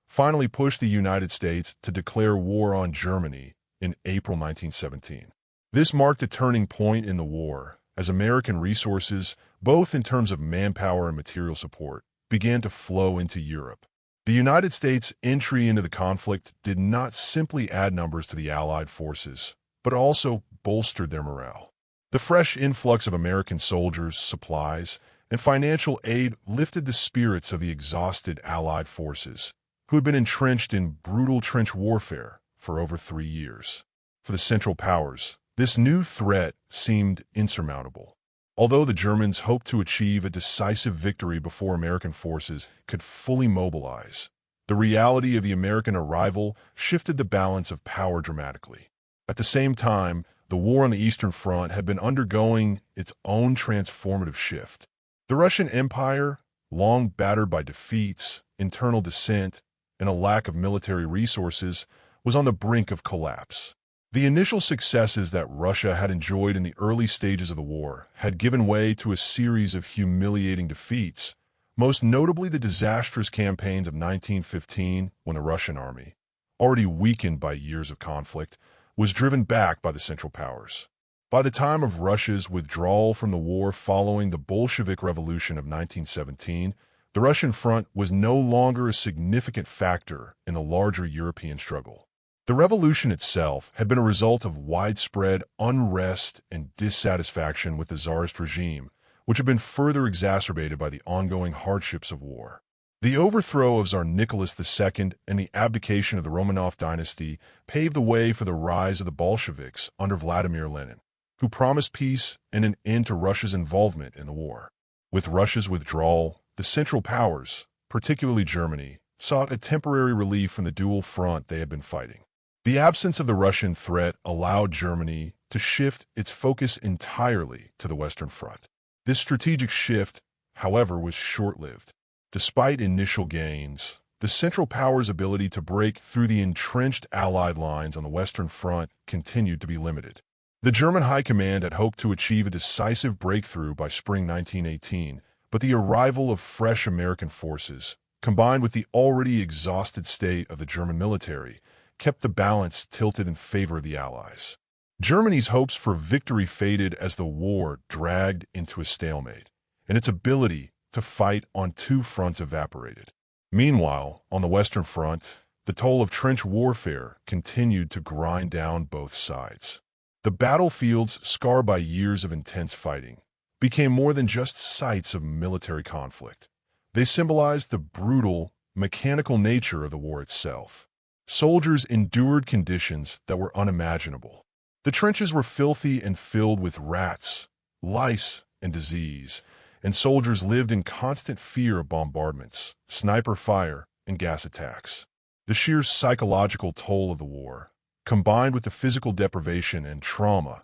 finally pushed the United States to declare war on Germany in April 1917. This marked a turning point in the war, as American resources, both in terms of manpower and material support, began to flow into Europe. The United States' entry into the conflict did not simply add numbers to the Allied forces, but also bolstered their morale. The fresh influx of American soldiers, supplies, and financial aid lifted the spirits of the exhausted Allied forces, who had been entrenched in brutal trench warfare for over 3 years. For the Central Powers, this new threat seemed insurmountable. Although the Germans hoped to achieve a decisive victory before American forces could fully mobilize, the reality of the American arrival shifted the balance of power dramatically. At the same time, the war on the Eastern Front had been undergoing its own transformative shift. The Russian Empire, long battered by defeats, internal dissent, and a lack of military resources, was on the brink of collapse. The initial successes that Russia had enjoyed in the early stages of the war had given way to a series of humiliating defeats, most notably the disastrous campaigns of 1915, when the Russian army, already weakened by years of conflict, was driven back by the Central Powers. By the time of Russia's withdrawal from the war following the Bolshevik Revolution of 1917, the Russian front was no longer a significant factor in the larger European struggle. The revolution itself had been a result of widespread unrest and dissatisfaction with the Tsarist regime, which had been further exacerbated by the ongoing hardships of war. The overthrow of Tsar Nicholas II and the abdication of the Romanov dynasty paved the way for the rise of the Bolsheviks under Vladimir Lenin, who promised peace and an end to Russia's involvement in the war. With Russia's withdrawal, the Central Powers, particularly Germany, sought a temporary relief from the dual front they had been fighting. The absence of the Russian threat allowed Germany to shift its focus entirely to the Western Front. This strategic shift, however, was short-lived. Despite initial gains, the Central Powers' ability to break through the entrenched Allied lines on the Western Front continued to be limited. The German High Command had hoped to achieve a decisive breakthrough by spring 1918, but the arrival of fresh American forces, combined with the already exhausted state of the German military, kept the balance tilted in favor of the Allies. Germany's hopes for victory faded as the war dragged into a stalemate, and its ability to fight on 2 fronts evaporated. Meanwhile, on the Western Front, the toll of trench warfare continued to grind down both sides. The battlefields, scarred by years of intense fighting, became more than just sites of military conflict. They symbolized the brutal, mechanical nature of the war itself. Soldiers endured conditions that were unimaginable. The trenches were filthy and filled with rats, lice, and disease, and soldiers lived in constant fear of bombardments, sniper fire, and gas attacks. The sheer psychological toll of the war, combined with the physical deprivation and trauma,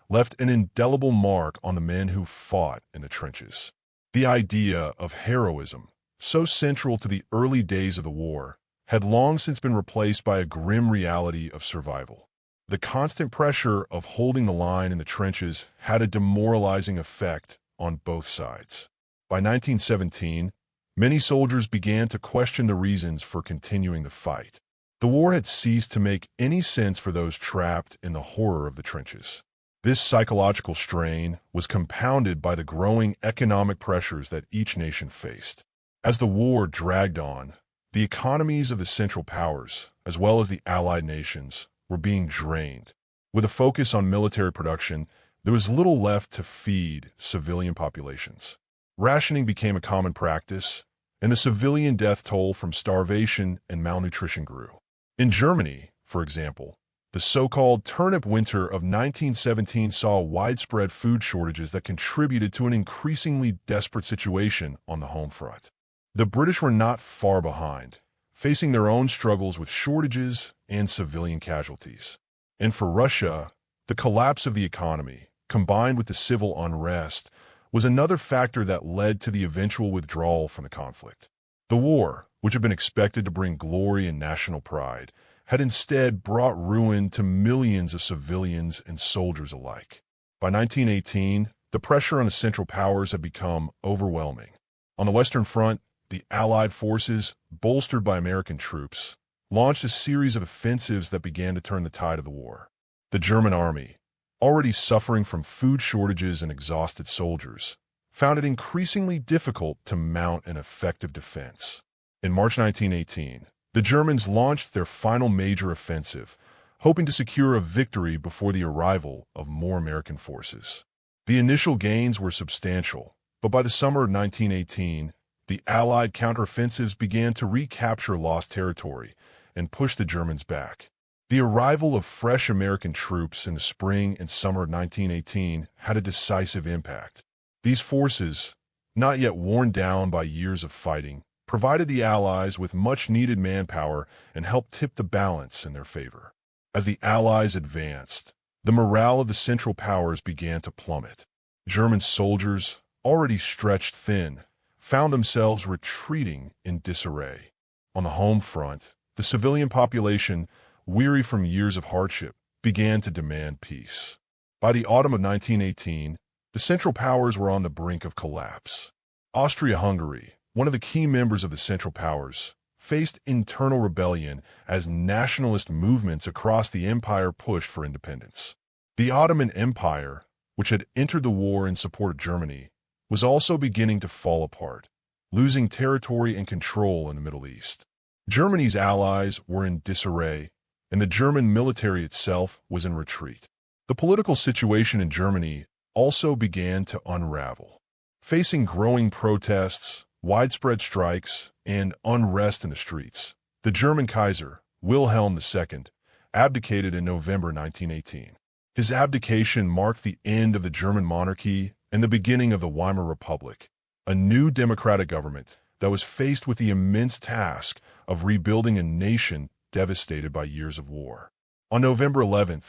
left an indelible mark on the men who fought in the trenches. The idea of heroism, so central to the early days of the war, had long since been replaced by a grim reality of survival. The constant pressure of holding the line in the trenches had a demoralizing effect on both sides. By 1917, many soldiers began to question the reasons for continuing the fight. The war had ceased to make any sense for those trapped in the horror of the trenches. This psychological strain was compounded by the growing economic pressures that each nation faced. As the war dragged on, the economies of the Central Powers, as well as the Allied nations, were being drained. With a focus on military production, there was little left to feed civilian populations. Rationing became a common practice, and the civilian death toll from starvation and malnutrition grew. In Germany, for example, the so-called turnip winter of 1917 saw widespread food shortages that contributed to an increasingly desperate situation on the home front. The British were not far behind, facing their own struggles with shortages and civilian casualties. And for Russia, the collapse of the economy, combined with the civil unrest, was another factor that led to the eventual withdrawal from the conflict. The war, which had been expected to bring glory and national pride, had instead brought ruin to millions of civilians and soldiers alike. By 1918, the pressure on the Central Powers had become overwhelming. On the Western Front, the Allied forces, bolstered by American troops, launched a series of offensives that began to turn the tide of the war. The German army, already suffering from food shortages and exhausted soldiers, found it increasingly difficult to mount an effective defense. In March 1918, the Germans launched their final major offensive, hoping to secure a victory before the arrival of more American forces. The initial gains were substantial, but by the summer of 1918, the Allied counteroffensives began to recapture lost territory and push the Germans back. The arrival of fresh American troops in the spring and summer of 1918 had a decisive impact. These forces, not yet worn down by years of fighting, provided the Allies with much-needed manpower and helped tip the balance in their favor. As the Allies advanced, the morale of the Central Powers began to plummet. German soldiers, already stretched thin, found themselves retreating in disarray. On the home front, the civilian population, weary from years of hardship, began to demand peace. By the autumn of 1918, the Central Powers were on the brink of collapse. Austria-Hungary, one of the key members of the Central Powers, faced internal rebellion as nationalist movements across the empire pushed for independence. The Ottoman Empire, which had entered the war in support of Germany, was also beginning to fall apart, losing territory and control in the Middle East. Germany's allies were in disarray, and the German military itself was in retreat. The political situation in Germany also began to unravel. Facing growing protests, widespread strikes, and unrest in the streets, the German Kaiser, Wilhelm II, abdicated in November 1918. His abdication marked the end of the German monarchy and the beginning of the Weimar Republic, a new democratic government that was faced with the immense task of rebuilding a nation devastated by years of war. On November 11,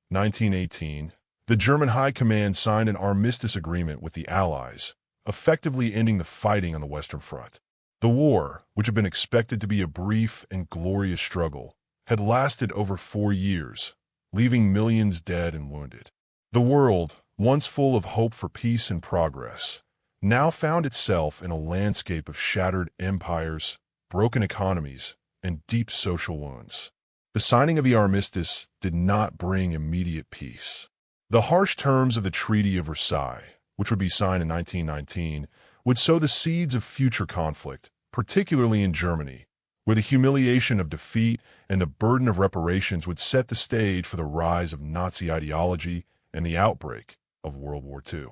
1918, the German High Command signed an armistice agreement with the Allies, effectively ending the fighting on the Western Front. The war, which had been expected to be a brief and glorious struggle, had lasted over 4 years, leaving millions dead and wounded. The world, once full of hope for peace and progress, now found itself in a landscape of shattered empires, broken economies, and deep social wounds. The signing of the armistice did not bring immediate peace. The harsh terms of the Treaty of Versailles, which would be signed in 1919, would sow the seeds of future conflict, particularly in Germany, where the humiliation of defeat and the burden of reparations would set the stage for the rise of Nazi ideology and the outbreak of World War II.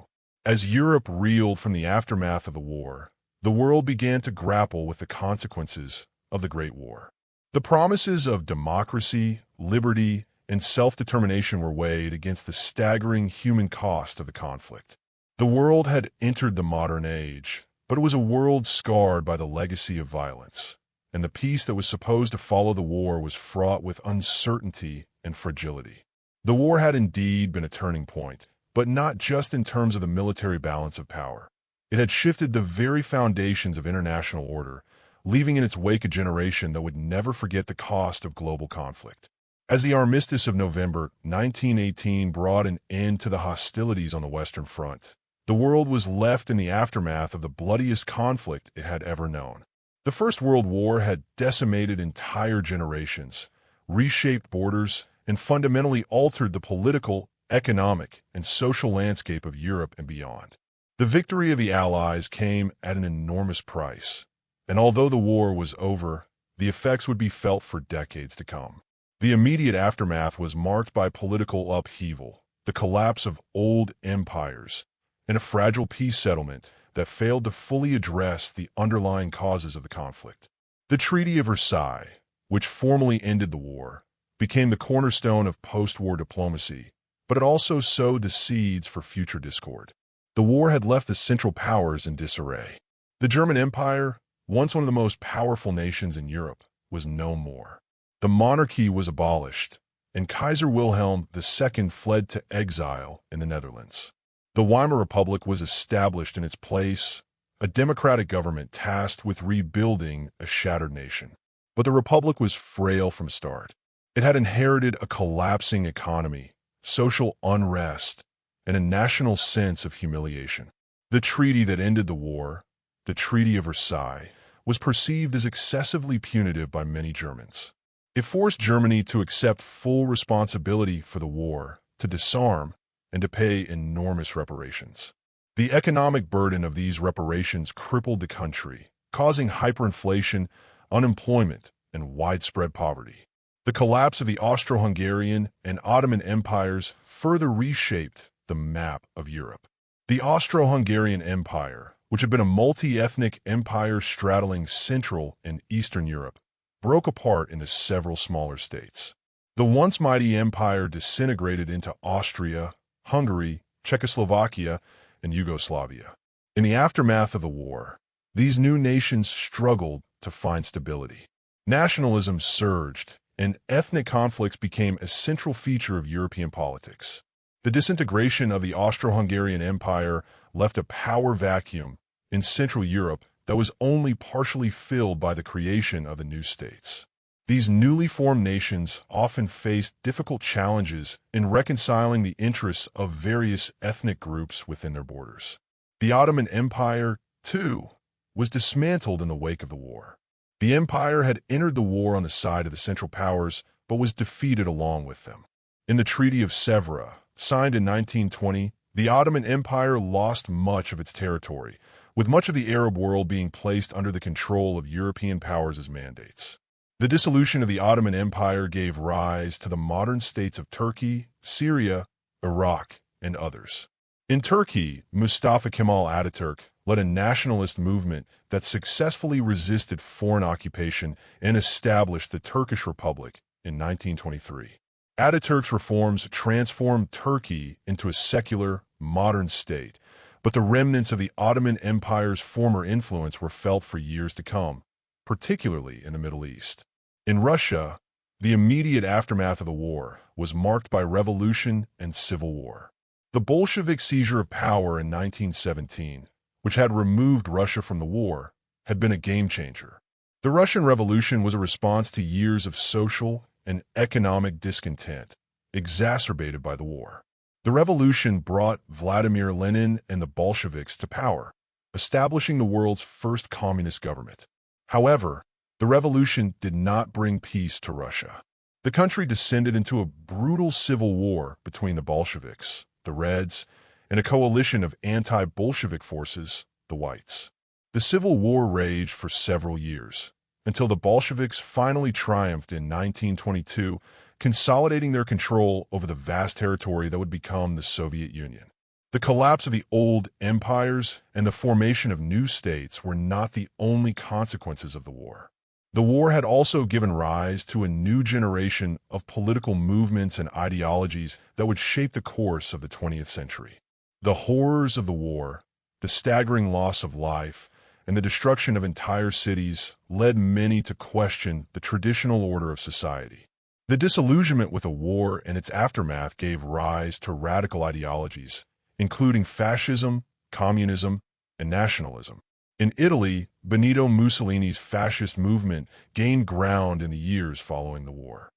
As Europe reeled from the aftermath of the war, the world began to grapple with the consequences of the Great War. The promises of democracy, liberty, and self-determination were weighed against the staggering human cost of the conflict. The world had entered the modern age, but it was a world scarred by the legacy of violence, and the peace that was supposed to follow the war was fraught with uncertainty and fragility. The war had indeed been a turning point, but not just in terms of the military balance of power. It had shifted the very foundations of international order, leaving in its wake a generation that would never forget the cost of global conflict. As the Armistice of November 1918 brought an end to the hostilities on the Western Front, the world was left in the aftermath of the bloodiest conflict it had ever known. The First World War had decimated entire generations, reshaped borders, and fundamentally altered the political, economic, and social landscape of Europe and beyond. The victory of the Allies came at an enormous price, and although the war was over, the effects would be felt for decades to come. The immediate aftermath was marked by political upheaval, the collapse of old empires, and a fragile peace settlement that failed to fully address the underlying causes of the conflict. The Treaty of Versailles, which formally ended the war, became the cornerstone of post-war diplomacy, but it also sowed the seeds for future discord. The war had left the Central Powers in disarray. The German Empire, once one of the most powerful nations in Europe, was no more. The monarchy was abolished, and Kaiser Wilhelm II fled to exile in the Netherlands. The Weimar Republic was established in its place, a democratic government tasked with rebuilding a shattered nation. But the Republic was frail from start. It had inherited a collapsing economy, social unrest, and a national sense of humiliation. The treaty that ended the war, the Treaty of Versailles, was perceived as excessively punitive by many Germans. It forced Germany to accept full responsibility for the war, to disarm, and to pay enormous reparations. The economic burden of these reparations crippled the country, causing hyperinflation, unemployment, and widespread poverty. The collapse of the Austro-Hungarian and Ottoman empires further reshaped the map of Europe. The Austro-Hungarian Empire, which had been a multi-ethnic empire straddling Central and Eastern Europe, broke apart into several smaller states. The once mighty empire disintegrated into Austria, Hungary, Czechoslovakia, and Yugoslavia. In the aftermath of the war, these new nations struggled to find stability. Nationalism surged, and ethnic conflicts became a central feature of European politics. The disintegration of the Austro-Hungarian Empire left a power vacuum in Central Europe that was only partially filled by the creation of the new states. These newly formed nations often faced difficult challenges in reconciling the interests of various ethnic groups within their borders. The Ottoman Empire, too, was dismantled in the wake of the war. The empire had entered the war on the side of the Central Powers, but was defeated along with them. In the Treaty of Sèvres, signed in 1920, the Ottoman Empire lost much of its territory, with much of the Arab world being placed under the control of European powers as mandates. The dissolution of the Ottoman Empire gave rise to the modern states of Turkey, Syria, Iraq, and others. In Turkey, Mustafa Kemal Ataturk led a nationalist movement that successfully resisted foreign occupation and established the Turkish Republic in 1923. Ataturk's reforms transformed Turkey into a secular, modern state, but the remnants of the Ottoman Empire's former influence were felt for years to come, particularly in the Middle East. In Russia, the immediate aftermath of the war was marked by revolution and civil war. The Bolshevik seizure of power in 1917, which had removed Russia from the war, had been a game-changer. The Russian Revolution was a response to years of social and economic discontent, exacerbated by the war. The revolution brought Vladimir Lenin and the Bolsheviks to power, establishing the world's first communist government. However, the revolution did not bring peace to Russia. The country descended into a brutal civil war between the Bolsheviks, the Reds, and a coalition of anti-Bolshevik forces, the Whites. The civil war raged for several years, until the Bolsheviks finally triumphed in 1922, consolidating their control over the vast territory that would become the Soviet Union. The collapse of the old empires and the formation of new states were not the only consequences of the war. The war had also given rise to a new generation of political movements and ideologies that would shape the course of the 20th century. The horrors of the war, the staggering loss of life, and the destruction of entire cities led many to question the traditional order of society. The disillusionment with a war and its aftermath gave rise to radical ideologies, including fascism, communism, and nationalism. In Italy, Benito Mussolini's fascist movement gained ground in the years following the war.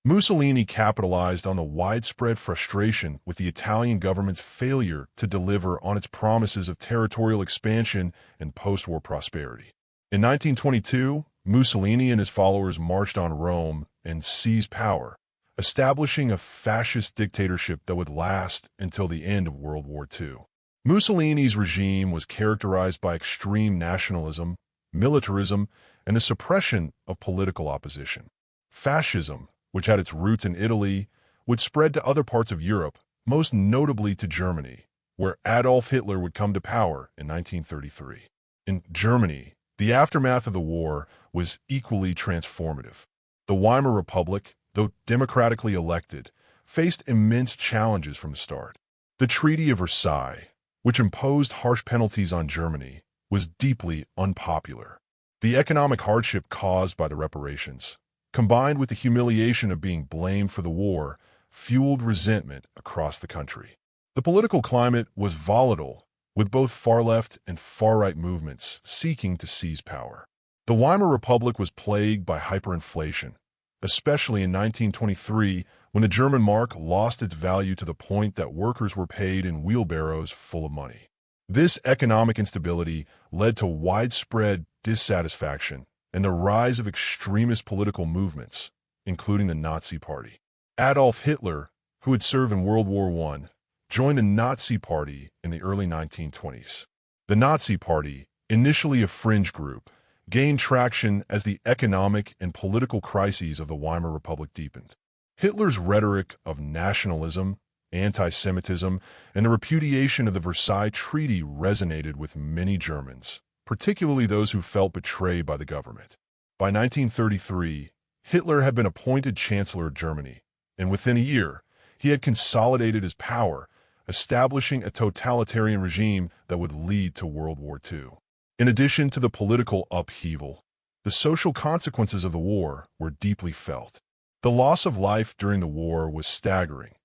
Mussolini capitalized on the widespread frustration with the Italian government's failure to deliver on its promises of territorial expansion and post-war prosperity. In 1922, Mussolini and his followers marched on Rome and seized power, establishing a fascist dictatorship that would last until the end of World War II. Mussolini's regime was characterized by extreme nationalism, militarism, and the suppression of political opposition. Fascism, which had its roots in Italy, would spread to other parts of Europe, most notably to Germany, where Adolf Hitler would come to power in 1933. In Germany, the aftermath of the war was equally transformative. The Weimar Republic, though democratically elected, faced immense challenges from the start. The Treaty of Versailles, which imposed harsh penalties on Germany, was deeply unpopular. The economic hardship caused by the reparations, combined with the humiliation of being blamed for the war, fueled resentment across the country. The political climate was volatile, with both far-left and far-right movements seeking to seize power. The Weimar Republic was plagued by hyperinflation, especially in 1923 when the German mark lost its value to the point that workers were paid in wheelbarrows full of money. This economic instability led to widespread dissatisfaction and the rise of extremist political movements, including the Nazi Party. Adolf Hitler, who had served in World War I, joined the Nazi Party in the early 1920s. The Nazi Party, initially a fringe group, gained traction as the economic and political crises of the Weimar Republic deepened. Hitler's rhetoric of nationalism, anti-Semitism, and the repudiation of the Versailles Treaty resonated with many Germans, particularly those who felt betrayed by the government. By 1933, Hitler had been appointed Chancellor of Germany, and within a year, he had consolidated his power, establishing a totalitarian regime that would lead to World War II. In addition to the political upheaval, the social consequences of the war were deeply felt. The loss of life during the war was staggering.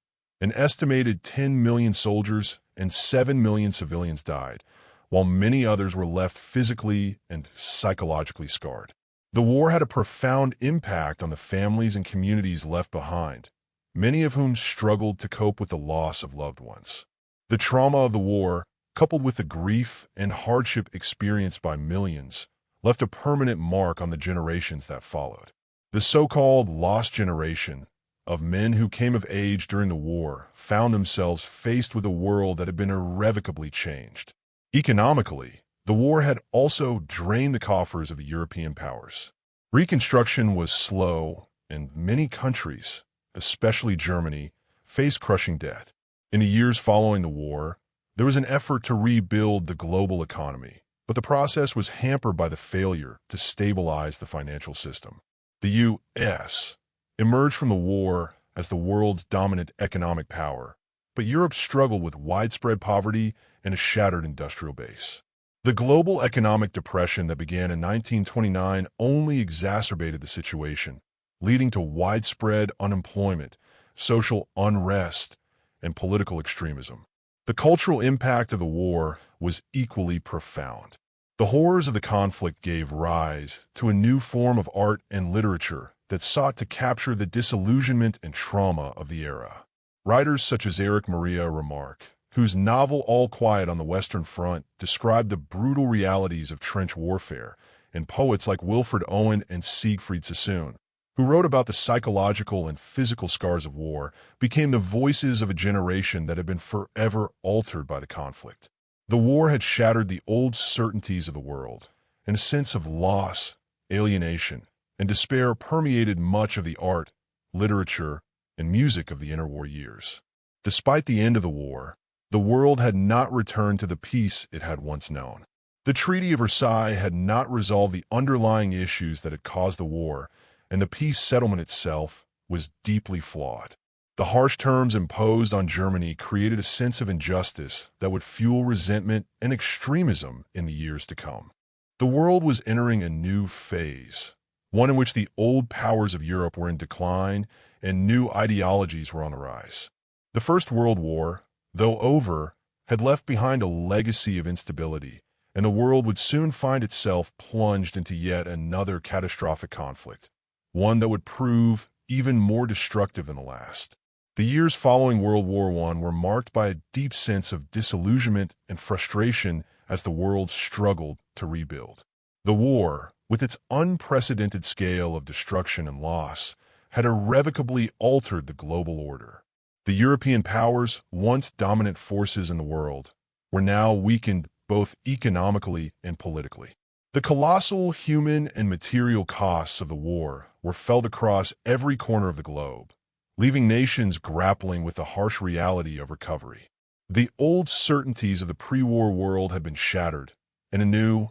An estimated 10 million soldiers and 7 million civilians died, while many others were left physically and psychologically scarred. The war had a profound impact on the families and communities left behind, many of whom struggled to cope with the loss of loved ones. The trauma of the war, coupled with the grief and hardship experienced by millions, left a permanent mark on the generations that followed. The so-called lost generation of men who came of age during the war found themselves faced with a world that had been irrevocably changed. Economically, the war had also drained the coffers of the European powers. Reconstruction was slow, and many countries, especially Germany, faced crushing debt. In the years following the war, there was an effort to rebuild the global economy, but the process was hampered by the failure to stabilize the financial system. The U.S. emerged from the war as the world's dominant economic power, but Europe struggled with widespread poverty and a shattered industrial base. The global economic depression that began in 1929 only exacerbated the situation, leading to widespread unemployment, social unrest, and political extremism. The cultural impact of the war was equally profound. The horrors of the conflict gave rise to a new form of art and literature that sought to capture the disillusionment and trauma of the era. Writers such as Erich Maria Remarque, whose novel All Quiet on the Western Front described the brutal realities of trench warfare, and poets like Wilfred Owen and Siegfried Sassoon, who wrote about the psychological and physical scars of war, became the voices of a generation that had been forever altered by the conflict. The war had shattered the old certainties of the world, and a sense of loss, alienation, and despair permeated much of the art, literature, and music of the interwar years. Despite the end of the war, the world had not returned to the peace it had once known. The Treaty of Versailles had not resolved the underlying issues that had caused the war, and the peace settlement itself was deeply flawed. The harsh terms imposed on Germany created a sense of injustice that would fuel resentment and extremism in the years to come. The world was entering a new phase, one in which the old powers of Europe were in decline and new ideologies were on the rise. The First World War, though over, had left behind a legacy of instability, and the world would soon find itself plunged into yet another catastrophic conflict, one that would prove even more destructive than the last. The years following World War I were marked by a deep sense of disillusionment and frustration as the world struggled to rebuild. The war, with its unprecedented scale of destruction and loss, had irrevocably altered the global order. The European powers, once dominant forces in the world, were now weakened both economically and politically. The colossal human and material costs of the war were felt across every corner of the globe, leaving nations grappling with the harsh reality of recovery. The old certainties of the pre-war world had been shattered, and a new,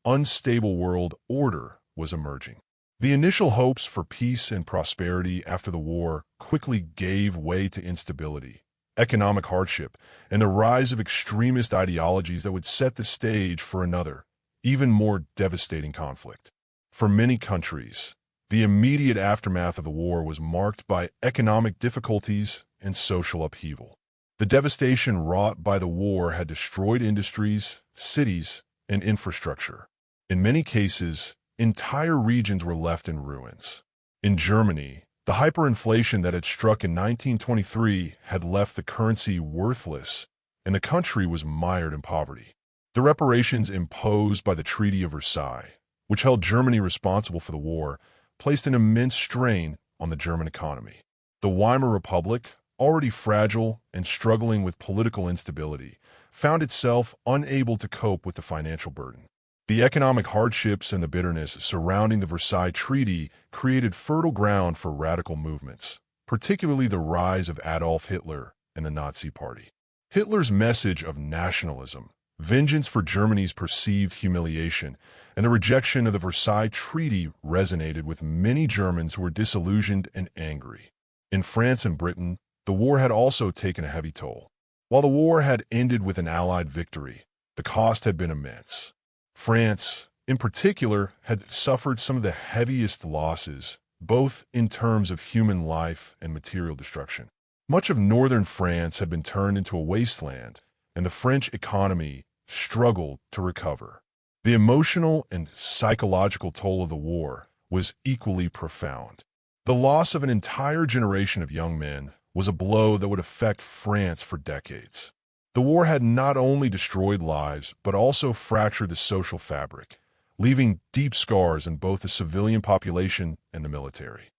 unstable world order was emerging. The initial hopes for peace and prosperity after the war quickly gave way to instability, economic hardship, and the rise of extremist ideologies that would set the stage for another, even more devastating conflict. For many countries, the immediate aftermath of the war was marked by economic difficulties and social upheaval. The devastation wrought by the war had destroyed industries, cities, and infrastructure. In many cases, entire regions were left in ruins. In Germany, the hyperinflation that had struck in 1923 had left the currency worthless, and the country was mired in poverty. The reparations imposed by the Treaty of Versailles, which held Germany responsible for the war, placed an immense strain on the German economy. The Weimar Republic, already fragile and struggling with political instability, found itself unable to cope with the financial burden. The economic hardships and the bitterness surrounding the Versailles Treaty created fertile ground for radical movements, particularly the rise of Adolf Hitler and the Nazi Party. Hitler's message of nationalism, vengeance for Germany's perceived humiliation, and the rejection of the Versailles Treaty resonated with many Germans who were disillusioned and angry. In France and Britain, the war had also taken a heavy toll. While the war had ended with an Allied victory, the cost had been immense. France, in particular, had suffered some of the heaviest losses, both in terms of human life and material destruction. Much of northern France had been turned into a wasteland, and the French economy struggled to recover. The emotional and psychological toll of the war was equally profound. The loss of an entire generation of young men was a blow that would affect France for decades. The war had not only destroyed lives, but also fractured the social fabric, leaving deep scars in both the civilian population and the military.